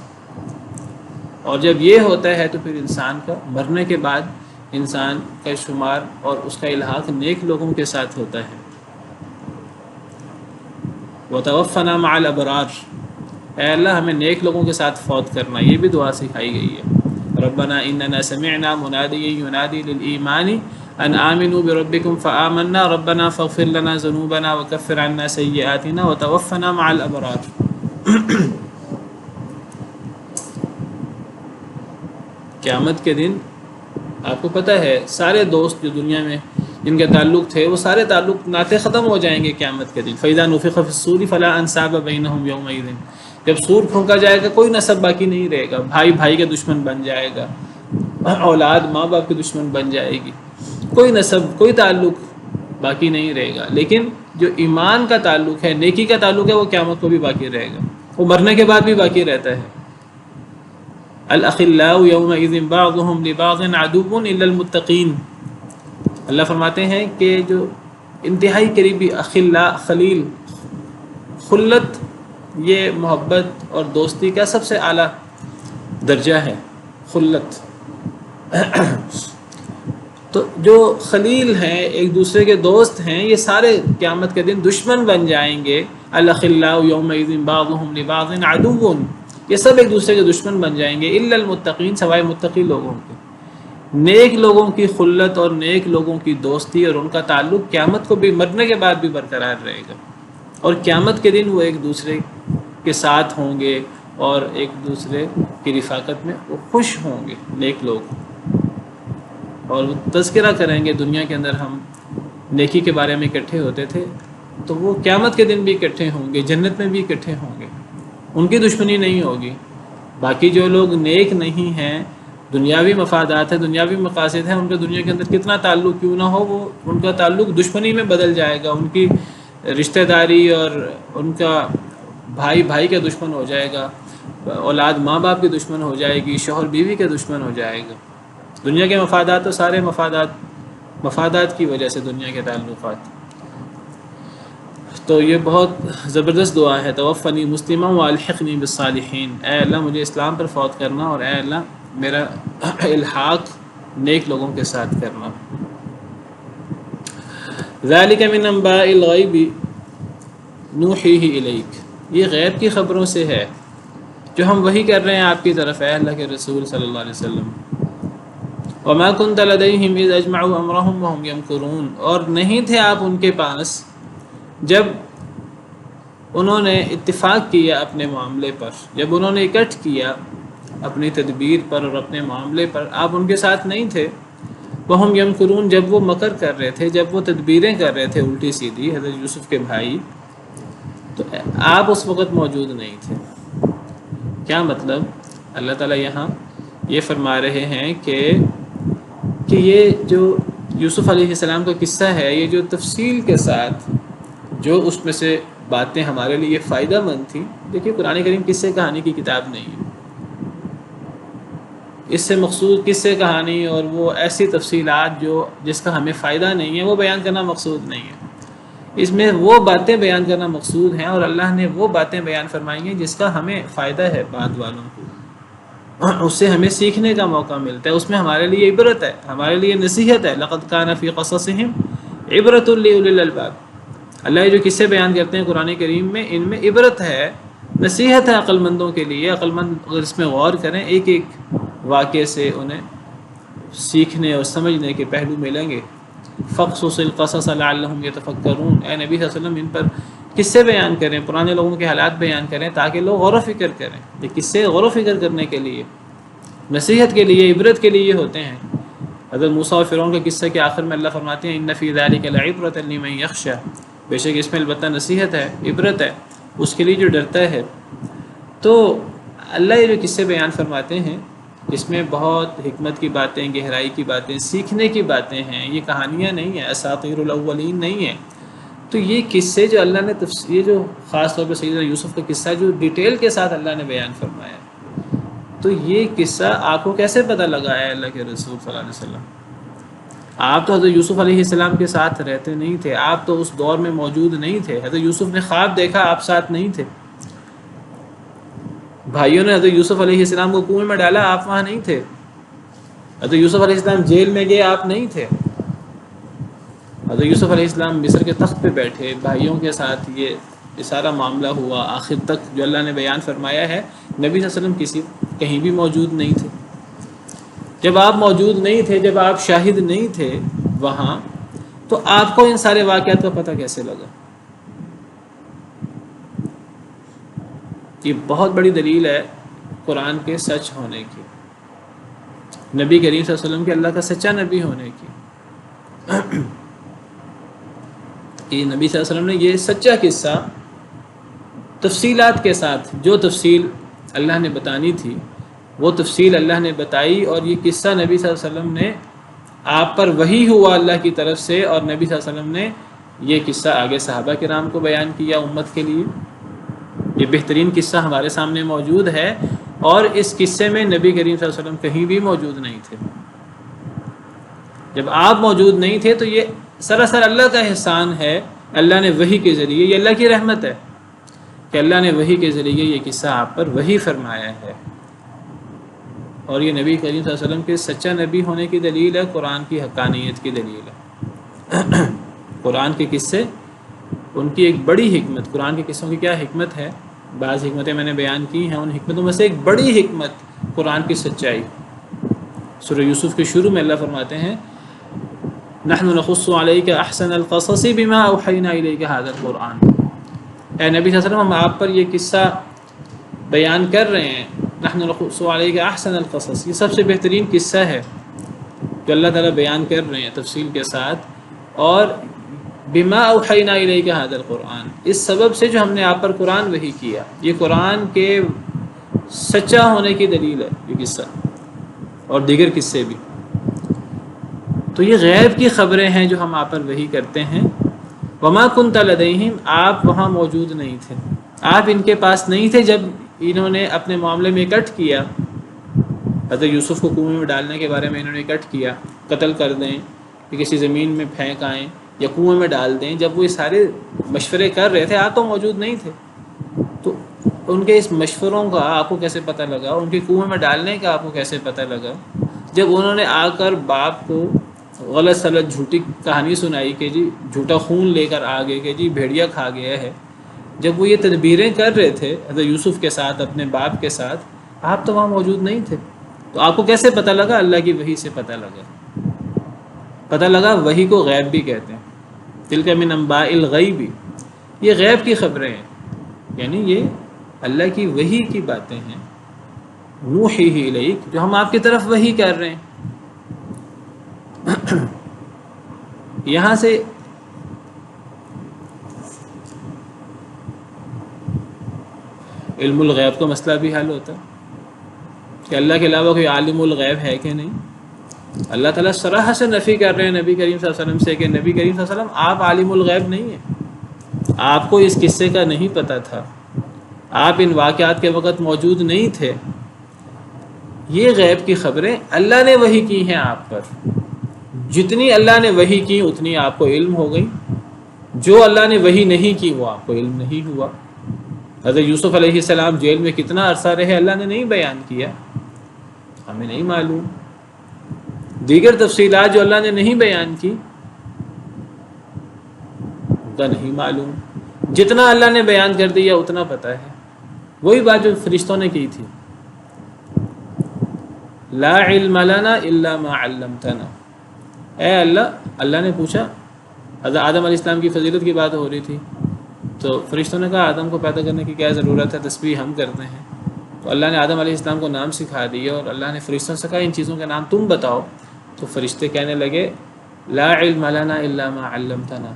اور جب یہ ہوتا ہے تو پھر انسان کا مرنے کے بعد انسان کا شمار اور اس کا الحاق نیک لوگوں کے ساتھ ہوتا ہے۔ وَتَوَفَّنَا مَعَ الْأَبْرَارِ، اے اللہ ہمیں نیک لوگوں کے ساتھ فوت کرنا، یہ بھی دعا سکھائی گئی ہے۔ ربنا اننا سمعنا منادیا ینادی للایمان ان آمنوا بربکم فآمنا ربنا فاغفر لنا ذنوبنا وکفر عنا سیئاتنا وتوفنا مع الابرار۔ قیامت کے دن آپ کو پتہ ہے سارے دوست جو دنیا میں جن کے تعلق تھے وہ سارے تعلق ناطے ختم ہو جائیں گے قیامت کے دن۔ فَإِذَا نُفِخَ فِي الصُّورِ فَلَا أَنْسَابَ بَيْنَهُمْ يَوْمَئِذٍ، جب سور پھونکا جائے گا کوئی نسب باقی نہیں رہے گا، بھائی بھائی کے دشمن بن جائے گا، اولاد ماں باپ کے دشمن بن جائے گی، کوئی نسب کوئی تعلق باقی نہیں رہے گا۔ لیکن جو ایمان کا تعلق ہے، نیکی کا تعلق ہے، وہ قیامت کو بھی باقی رہے گا، وہ مرنے کے بعد بھی باقی رہتا ہے۔ الاخلاء یومئذ بعضهم لبعض عدو الا المتقین، اللہ فرماتے ہیں کہ جو انتہائی قریبی اخلاء، خلیل، خلت، یہ محبت اور دوستی کا سب سے اعلیٰ درجہ ہے خلت۔ تو جو خلیل ہیں، ایک دوسرے کے دوست ہیں، یہ سارے قیامت کے دن دشمن بن جائیں گے۔ الاخلاء یومئذ بعضهم لبعض عدو، یہ سب ایک دوسرے کے دشمن بن جائیں گے، الا المتقین، سوائے متقی لوگوں کے۔ نیک لوگوں کی خلت اور نیک لوگوں کی دوستی اور ان کا تعلق قیامت کو بھی، مرنے کے بعد بھی برقرار رہے گا، اور قیامت کے دن وہ ایک دوسرے کے ساتھ ہوں گے اور ایک دوسرے کی رفاقت میں وہ خوش ہوں گے نیک لوگ، اور وہ تذکرہ کریں گے دنیا کے اندر ہم نیکی کے بارے میں اکٹھے ہوتے تھے، تو وہ قیامت کے دن بھی اکٹھے ہوں گے، جنت میں بھی اکٹھے ہوں گے، ان کی دشمنی نہیں ہوگی۔ باقی جو لوگ نیک نہیں ہیں، دنیاوی مفادات ہیں، دنیاوی مقاصد ہیں، ان کا دنیا کے اندر کتنا تعلق کیوں نہ ہو، وہ ان کا تعلق دشمنی میں بدل جائے گا، ان کی رشتہ داری اور ان کا بھائی بھائی کا دشمن ہو جائے گا، اولاد ماں باپ کی دشمن ہو جائے گی، شوہر بیوی کا دشمن ہو جائے گا۔ دنیا کے مفادات تو سارے مفادات کی وجہ سے دنیا کے تعلقات۔ تو یہ بہت زبردست دعا ہے، توفنی مسلما والحقنی بالصالحین، اے اللہ مجھے اسلام پر فوت کرنا اور اے اللہ میرا الحاق نیک لوگوں کے ساتھ کرنا۔ ذالک من انباء الغیب نوحیہ الیک، یہ غیب کی خبروں سے ہے جو ہم وحی کر رہے ہیں آپ کی طرف اے اللہ کے رسول صلی اللہ علیہ وسلم۔ وما كنت لديهم اذ اجمعوا امرهم وهم يمكرون، اور نہیں تھے آپ ان کے پاس جب انہوں نے اتفاق کیا اپنے معاملے پر، جب انہوں نے اکٹھ کیا اپنی تدبیر پر اور اپنے معاملے پر، آپ ان کے ساتھ نہیں تھے۔ وہم یمکرون، جب وہ مکر کر رہے تھے، جب وہ تدبیریں کر رہے تھے الٹی سیدھی، حضرت یوسف کے بھائی، تو آپ اس وقت موجود نہیں تھے۔ کیا مطلب؟ اللہ تعالیٰ یہاں یہ فرما رہے ہیں کہ یہ جو یوسف علیہ السلام کا قصہ ہے، یہ جو تفصیل کے ساتھ جو اس میں سے باتیں ہمارے لیے فائدہ مند تھیں، دیکھیے قرآن کریم قصے کہانی کی کتاب نہیں ہے، اس سے مقصود قصے کہانی اور وہ ایسی تفصیلات جس کا ہمیں فائدہ نہیں ہے وہ بیان کرنا مقصود نہیں ہے۔ اس میں وہ باتیں بیان کرنا مقصود ہیں، اور اللہ نے وہ باتیں بیان فرمائی ہیں جس کا ہمیں فائدہ ہے بعد والوں کو، اس سے ہمیں سیکھنے کا موقع ملتا ہے، اس میں ہمارے لیے عبرت ہے، ہمارے لیے نصیحت ہے۔ لقد کان فی قصصہم عبرۃ لأولی الالباب، اللہ یہ جو قصے بیان کرتے ہیں قرآن کریم میں، ان میں عبرت ہے، نصیحت ہے عقل مندوں کے لیے۔ عقل مند اگر اس میں غور کریں، ایک ایک واقعے سے انہیں سیکھنے اور سمجھنے کے پہلو ملیں گے۔ فقصص القصص لعلہم یتفکرون، اے نبی صلی اللہ علیہ وسلم ان پر قصے بیان کریں، پرانے لوگوں کے حالات بیان کریں تاکہ لوگ غور و فکر کریں۔ یہ قصے غور و فکر کرنے کے لیے، نصیحت کے لیے، عبرت کے لیے ہوتے ہیں۔ حضرت موسیٰ و فرعون کے قصے کے آخر میں اللہ فرماتے ہیں ان فی ذلک لعبرۃ لمن یخشی، بے شک اس میں البتہ نصیحت ہے، عبرت ہے اس کے لیے جو ڈرتا ہے۔ تو اللہ یہ جو قصے بیان فرماتے ہیں اس میں بہت حکمت کی باتیں، گہرائی کی باتیں، سیکھنے کی باتیں ہیں، یہ کہانیاں نہیں ہیں، اساطیر الاولین نہیں ہیں۔ تو یہ قصے جو اللہ نے یہ جو خاص طور پہ سیدنا یوسف کا قصہ جو ڈیٹیل کے ساتھ اللہ نے بیان فرمایا، تو یہ قصہ آپ کو کیسے پتہ لگا ہے اللہ کے رسول صلی اللہ علیہ وسلم؟ آپ تو حضرت یوسف علیہ السلام کے ساتھ رہتے نہیں تھے، آپ تو اس دور میں موجود نہیں تھے، حضرت یوسف نے خواب دیکھا آپ ساتھ نہیں تھے، بھائیوں نے حضرت یوسف علیہ السلام کو کنویں میں ڈالا آپ وہاں نہیں تھے، حضرت یوسف علیہ السلام جیل میں گئے آپ نہیں تھے، حضرت یوسف علیہ السلام مصر کے تخت پہ بیٹھے بھائیوں کے ساتھ، یہ سارا معاملہ ہوا آخر تک جو اللہ نے بیان فرمایا ہے۔ نبی صلی اللہ علیہ وسلم کہیں بھی موجود نہیں تھے۔ جب آپ موجود نہیں تھے، جب آپ شاہد نہیں تھے وہاں، تو آپ کو ان سارے واقعات کا پتہ کیسے لگا؟ یہ بہت بڑی دلیل ہے قرآن کے سچ ہونے کی، نبی کریم صلی اللہ علیہ وسلم کے اللہ کا سچا نبی ہونے کی۔ کہ نبی صلی اللہ علیہ وسلم نے یہ سچا قصہ تفصیلات کے ساتھ، جو تفصیل اللہ نے بتانی تھی وہ تفصیل اللہ نے بتائی، اور یہ قصہ نبی صلی اللہ علیہ وسلم نے آپ پر وحی ہوا اللہ کی طرف سے، اور نبی صلی اللہ علیہ وسلم نے یہ قصہ آگے صحابہ کرام کو بیان کیا امت کے لیے۔ یہ بہترین قصہ ہمارے سامنے موجود ہے، اور اس قصے میں نبی کریم صلی اللہ علیہ وسلم کہیں بھی موجود نہیں تھے۔ جب آپ موجود نہیں تھے تو یہ سراسر اللہ کا احسان ہے، اللہ نے وحی کے ذریعے، یہ اللہ کی رحمت ہے کہ اللہ نے وحی کے ذریعے یہ قصہ آپ پر وحی فرمایا ہے، اور یہ نبی کریم صلی اللہ علیہ وسلم کے سچا نبی ہونے کی دلیل ہے، قرآن کی حقانیت کی دلیل ہے۔ قرآن کے قصے، ان کی ایک بڑی حکمت، قرآن کے قصوں کی کیا حکمت ہے، بعض حکمتیں میں نے بیان کی ہیں، ان حکمتوں میں سے ایک بڑی حکمت قرآن کی سچائی۔ سورہ یوسف کے شروع میں اللہ فرماتے ہیں نحن نقص علیک احسن القصص بما اوحینا الیک ھذا القرآن، اے نبی صلی اللہ علیہ وسلم ہم آپ پر یہ قصہ بیان کر رہے ہیں، نحن نقص علیک احسن القصص، یہ سب سے بہترین قصہ ہے جو اللہ تعالیٰ بیان کر رہے ہیں تفصیل کے ساتھ، اور بما اوحینا الیک ھذا القرآن، اس سبب سے جو ہم نے آپ پر قرآن وحی کیا، یہ قرآن کے سچا ہونے کی دلیل ہے یہ قصہ، اور دیگر قصے بھی۔ تو یہ غیب کی خبریں ہیں جو ہم آپ پر وحی کرتے ہیں۔ وما کنت لدیہم، آپ وہاں موجود نہیں تھے، آپ ان کے پاس نہیں تھے جب انہوں نے اپنے معاملے میں اکٹھ کیا، حضرت یوسف کو کنویں میں ڈالنے کے بارے میں انہوں نے اکٹھ کیا، قتل کر دیں کہ کسی زمین میں پھینک آئیں یا کنویں میں ڈال دیں، جب وہ یہ سارے مشورے کر رہے تھے آپ تو موجود نہیں تھے، تو ان کے اس مشوروں کا آپ کو کیسے پتہ لگا، ان کے کنویں میں ڈالنے کا آپ کو کیسے پتہ لگا؟ جب انہوں نے آ کر باپ کو غلط سلط جھوٹی کہانی سنائی کہ جی جھوٹا خون لے کر آ گئے کہ جی بھیڑیا کھا گیا ہے، جب وہ یہ تدبیریں کر رہے تھے حضرت یوسف کے ساتھ، اپنے باپ کے ساتھ، آپ تو وہاں موجود نہیں تھے، تو آپ کو کیسے پتہ لگا؟ اللہ کی وحی سے پتہ لگا۔ وحی کو غیب بھی کہتے ہیں، تلک من انباء الغیب، یہ غیب کی خبریں ہیں، یعنی یہ اللہ کی وحی کی باتیں ہیں، نوحیہ الیک، جو ہم آپ کی طرف وحی کر رہے ہیں۔ یہاں سے علم الغیب کا مسئلہ بھی حل ہوتا ہے کہ اللہ کے علاوہ کوئی عالم الغیب ہے کہ نہیں۔ اللہ تعالیٰ صراحہ سے نفی کر رہے ہیں نبی کریم صلی اللہ علیہ وسلم سے کہ نبی کریم صلی اللہ علیہ وسلم آپ عالم الغیب نہیں ہیں، آپ کو اس قصے کا نہیں پتہ تھا، آپ ان واقعات کے وقت موجود نہیں تھے، یہ غیب کی خبریں اللہ نے وحی کی ہیں آپ پر، جتنی اللہ نے وحی کی اتنی آپ کو علم ہو گئی، جو اللہ نے وحی نہیں کی وہ آپ کو علم نہیں ہوا۔ حضرت یوسف علیہ السلام جیل میں کتنا عرصہ رہے اللہ نے نہیں بیان کیا، ہمیں نہیں معلوم۔ دیگر تفصیلات جو اللہ نے نہیں بیان کی ان کا نہیں معلوم، جتنا اللہ نے بیان کر دیا اتنا پتہ ہے۔ وہی بات جو فرشتوں نے کی تھی، لا علم لنا الا ما علمتنا، اے اللہ نے پوچھا، حضرت آدم علیہ السلام کی فضیلت کی بات ہو رہی تھی، تو فرشتوں نے کہا آدم کو پیدا کرنے کی کیا ضرورت ہے، تسبیح ہم کرتے ہیں۔ تو اللہ نے آدم علیہ السلام کو نام سکھا دیا، اور اللہ نے فرشتوں سے کہا ان چیزوں کے نام تم بتاؤ، تو فرشتے کہنے لگے لا علم لنا الا ما علمتنا،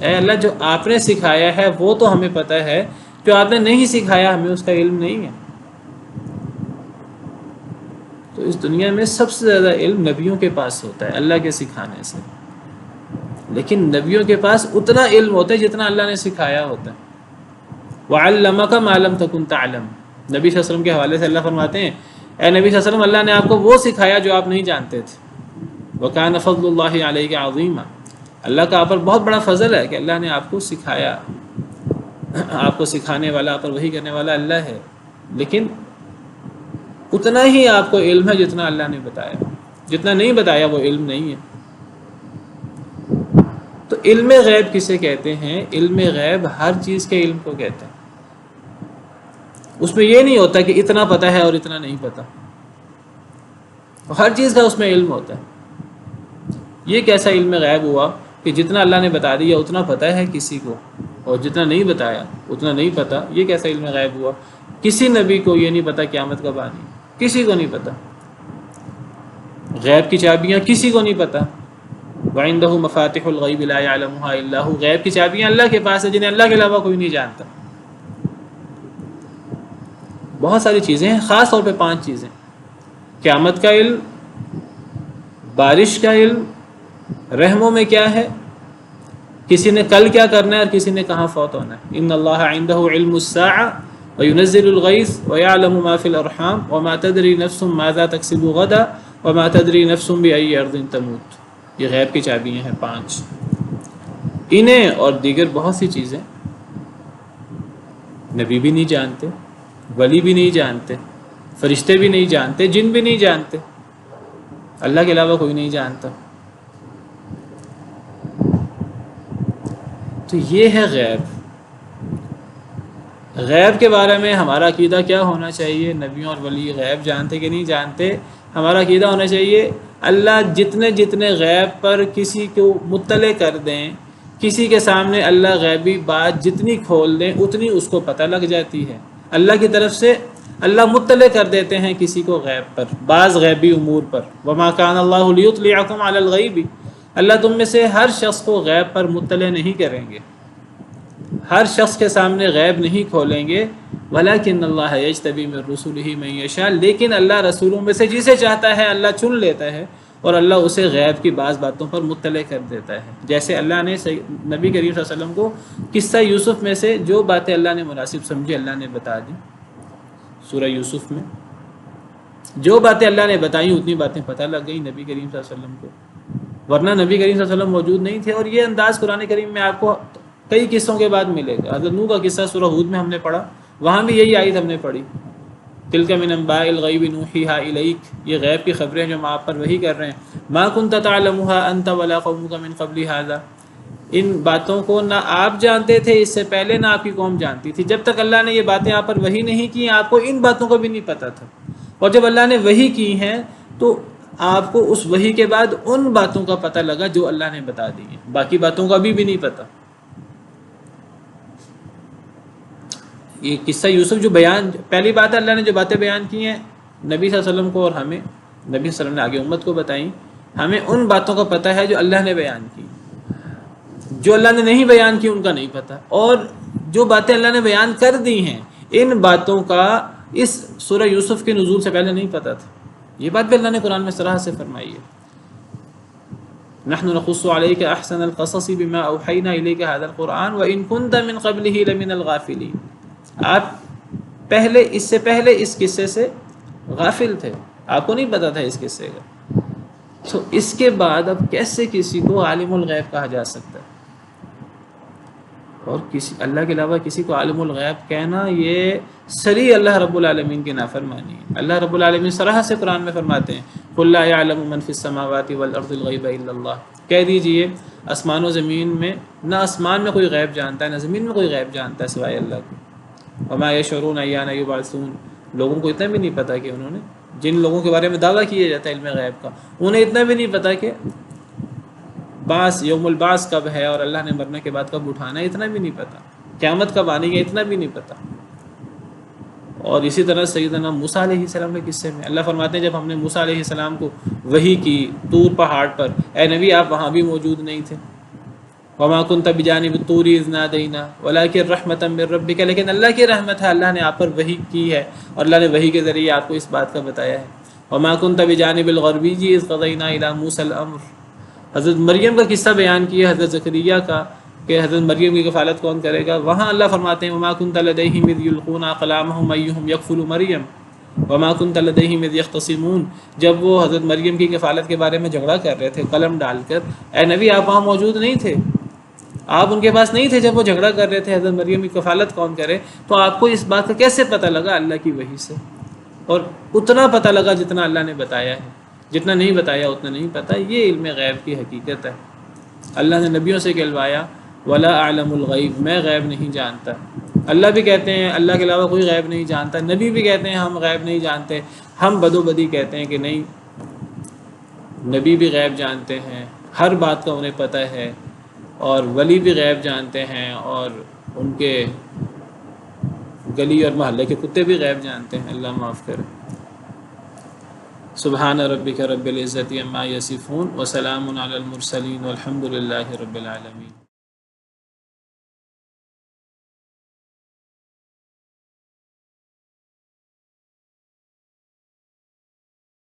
اے اللہ جو آپ نے سکھایا ہے وہ تو ہمیں پتہ ہے، جو آپ نے نہیں سکھایا ہمیں اس کا علم نہیں ہے۔ تو اس دنیا میں سب سے زیادہ علم نبیوں کے پاس ہوتا ہے اللہ کے سکھانے سے، لیکن نبیوں کے پاس اتنا علم ہوتا ہے جتنا اللہ نے سکھایا ہوتا ہے۔ وَعَلَّمَكَ مَا لَمْ تَكُنْ تَعْلَمُ، نبی صلی اللہ علیہ وسلم کے حوالے سے اللہ فرماتے ہیں اے نبی صلی اللہ علیہ وسلم اللہ نے آپ کو وہ سکھایا جو آپ نہیں جانتے تھے۔ وَكَانَ فَضْلُ اللَّهِ عَلَيْكَ عَظِيمًا، اللہ کا آپ پر بہت بڑا فضل ہے کہ اللہ نے آپ کو سکھایا، آپ کو سکھانے والا، آپ پر وحی کرنے والا اللہ ہے، لیکن اتنا ہی آپ کو علم ہے جتنا اللہ نے بتایا، جتنا نہیں بتایا وہ علم نہیں ہے۔ تو علم غیب کسے کہتے ہیں؟ علم غیب ہر چیز کے علم کو کہتے ہیں، اس میں یہ نہیں ہوتا کہ اتنا پتہ ہے اور اتنا نہیں پتہ، ہر چیز کا اس میں علم ہوتا ہے۔ یہ کیسا علم غیب ہوا کہ جتنا اللہ نے بتا دیا اتنا پتہ ہے کسی کو، اور جتنا نہیں بتایا اتنا نہیں پتہ؟ یہ کیسا علم غیب ہوا؟ کسی نبی کو یہ نہیں پتہ قیامت کب آنی، کسی کو نہیں پتہ، غیب کی چابیاں کسی کو نہیں پتہ۔ وَعِندَهُ مَفَاتِحُ الْغَيْبِ لَا يَعْلَمُهَا إِلَّا هُوَ، غیب کی چابیاں اللہ کے پاس ہیں جنہیں اللہ کے علاوہ کوئی نہیں جانتا۔ بہت ساری چیزیں ہیں، خاص طور پہ 5 چیزیں: قیامت کا علم، بارش کا علم، رحموں میں کیا ہے، کسی نے کل کیا کرنا ہے اور کسی نے کہاں فوت ہونا ہے۔ ان اللہ عنده علم الساعة وينزل الغيث ويعلم ما في الارحام وما تدري نفس ماذا تكسب غدا وما تدري نفس بأي ارض تموت۔ یہ غیب کی چابیاں ہیں 5، انہیں اور دیگر بہت سی چیزیں نبی بھی نہیں جانتے، ولی بھی نہیں جانتے، فرشتے بھی نہیں جانتے، جن بھی نہیں جانتے، اللہ کے علاوہ کوئی نہیں جانتا۔ تو یہ ہے غیب۔ غیب کے بارے میں ہمارا عقیدہ کیا ہونا چاہیے؟ نبیوں اور ولی غیب جانتے کہ نہیں جانتے؟ ہمارا عقیدہ ہونا چاہیے اللہ جتنے غیب پر کسی کو مطلع کر دیں، کسی کے سامنے اللہ غیبی بات جتنی کھول دیں اتنی اس کو پتہ لگ جاتی ہے۔ اللہ کی طرف سے اللہ مطلع کر دیتے ہیں کسی کو غیب پر، بعض غیبی امور پر۔ وما کان اللہ لیطلعکم علی الغیب، اللہ تم میں سے ہر شخص کو غیب پر مطلع نہیں کریں گے، ہر شخص کے سامنے غیب نہیں کھولیں گے۔ ولیکن اللہ یجتبی من رسولہ من یشاء، لیکن اللہ رسولوں میں سے جسے چاہتا ہے اللہ چن لیتا ہے اور اللہ اسے غیب کی بعض باتوں پر مطلع کر دیتا ہے۔ جیسے اللہ نے نبی کریم صلی اللہ علیہ وسلم کو قصہ یوسف میں سے جو باتیں اللہ نے مناسب سمجھی اللہ نے بتا دی، سورہ یوسف میں جو باتیں اللہ نے بتائیں اتنی باتیں پتہ لگ گئی نبی کریم صلی اللہ علیہ وسلم کو، ورنہ نبی کریم صلی اللہ علیہ وسلم موجود نہیں تھے۔ اور یہ انداز قرآن کریم میں آپ کو کئی قصوں کے بعد ملے گا۔ حضرت نوح کا قصہ سورہ ہود میں ہم نے پڑھا، وہاں بھی یہی آیت ہم نے پڑھی، تلک من انباء الغیب نوحیھا الیک، یہ غیب کی خبریں جو ہم آپ پر وحی کر رہے ہیں۔ ما کنت تعلمها انت ولا قومک من قبل ھذا، ان باتوں کو نہ آپ جانتے تھے اس سے پہلے نہ آپ کی قوم جانتی تھی۔ جب تک اللہ نے یہ باتیں آپ پر وحی نہیں کی آپ کو ان باتوں کو بھی نہیں پتہ تھا، اور جب اللہ نے وحی کی ہیں تو آپ کو اس وحی کے بعد ان باتوں کا پتہ لگا جو اللہ نے بتا دی ہیں، باقی باتوں کا بھی نہیں پتہ۔ یہ قصہ یوسف جو بیان، پہلی بات ہے اللہ نے جو باتیں بیان کی ہیں نبی صلی اللہ علیہ وسلم کو اور ہمیں، نبی صلی اللہ علیہ وسلم نے آگے امت کو بتائیں، ہمیں ان باتوں کا پتہ ہے جو اللہ نے بیان کی، جو اللہ نے نہیں بیان کی ان کا نہیں پتہ، اور جو باتیں اللہ نے بیان کر دی ہیں ان باتوں کا اس سورہ یوسف کے نزول سے پہلے نہیں پتہ تھا۔ یہ بات بھی اللہ نے قرآن میں صراحت سے فرمائی ہے، نحن نقص عليك احسن القصص بما اوحينا اليك هذا القرآن وان كنت من قبله لمن الغافلين، آپ پہلے اس سے پہلے اس قصے سے غافل تھے، آپ کو نہیں پتا تھا اس قصے کا، تو اس کے بعد اب کیسے کسی کو عالم الغیب کہا جا سکتا ہے؟ اور کسی اللہ کے علاوہ کسی کو عالم الغیب کہنا یہ سری اللہ رب العالمین کی نافرمانی ہے۔ اللہ رب العالمین صراحت سے قرآن میں فرماتے ہیں قُلْ لَا يَعْلَمُ مَنْ فِي السَّمَاوَاتِ وَالْأَرْضِ الْغَيْبَ إِلَّا اللَّهُ، کہہ دیجئے آسمان و زمین میں نہ آسمان میں کوئی غیب جانتا ہے نہ زمین میں کوئی غیب جانتا ہے سوائے اللہ کے۔ وَمَا يَشْعُرُونَ أَيَّانَ يُبْعَثُونَ، لوگوں کو اتنا بھی نہیں پتہ کہ انہوں نے، جن لوگوں کے بارے میں دعویٰ کیا جاتا ہے علم غیب کا، انہیں اتنا بھی نہیں پتہ کہ بعث یوم البعث کب ہے اور اللہ نے مرنے کے بعد کب اٹھانا ہے، اتنا بھی نہیں پتہ، قیامت کب آنی ہے اتنا بھی نہیں پتہ۔ اور اسی طرح سیدنا موسیٰ علیہ السلام کے قصے میں اللہ فرماتے ہیں جب ہم نے موسیٰ علیہ السلام کو وحی کی طور پہاڑ پر، اے نبی آپ وہاں بھی موجود نہیں تھے، وَمَا كُنْتَ بِجَانِبِ الطُّورِ إِذْ نَادَيْنَا وَلَٰكِنْ رَحْمَةً مِّن رَّبِّكَ، لیکن اللہ کی رحمت ہے، اللہ نے آپ پر وحی کی ہے اور اللہ نے وحی کے ذریعے آپ کو اس بات کا بتایا ہے۔ وَمَا كُنْتَ بِجَانِبِ الْغَرْبِيِّ إِذْ قَضَيْنَا إِلَىٰ مُوسَى الْأَمْرَ، حضرت مریم کا قصہ بیان کیا حضرت زکریا کا کہ حضرت مریم کی کفالت کون کرے گا، وہاں اللہ فرماتے ہیں وَمَا كُنْتَ لَدَيْهِمْ إِذْ يُلْقُونَ أَقْلَامَهُمْ أَيُّهُمْ يَكْفُلُ مَرْيَمَ وَمَا كُنْتَ لَدَيْهِمْ إِذْ يَخْتَصِمُونَ، جب وہ حضرت مریم کی کفالت کے بارے میں جھگڑا کر رہے تھے قلم ڈال کر، اے نبی آپ وہاں موجود نہیں تھے، آپ ان کے پاس نہیں تھے جب وہ جھگڑا کر رہے تھے حضرت مریم کی کفالت کون کرے، تو آپ کو اس بات کا کیسے پتہ لگا؟ اللہ کی وحی سے، اور اتنا پتہ لگا جتنا اللہ نے بتایا ہے، جتنا نہیں بتایا اتنا نہیں پتہ۔ یہ علم غیب کی حقیقت ہے۔ اللہ نے نبیوں سے کہلوایا ولا اعلم الغیب، میں غیب نہیں جانتا۔ اللہ بھی کہتے ہیں اللہ کے علاوہ کوئی غیب نہیں جانتا، نبی بھی کہتے ہیں ہم غیب نہیں جانتے، ہم بدو بدی کہتے ہیں کہ نہیں، نبی بھی غیب جانتے ہیں، ہر بات کا انہیں پتہ ہے، اور ولی بھی غیب جانتے ہیں، اور ان کے گلی اور محلے کے کتے بھی غیب جانتے ہیں، اللہ معاف کرے۔ سبحان ربک رب العزت عما یصفون وسلام علی المرسلین والحمد للہ رب العالمین۔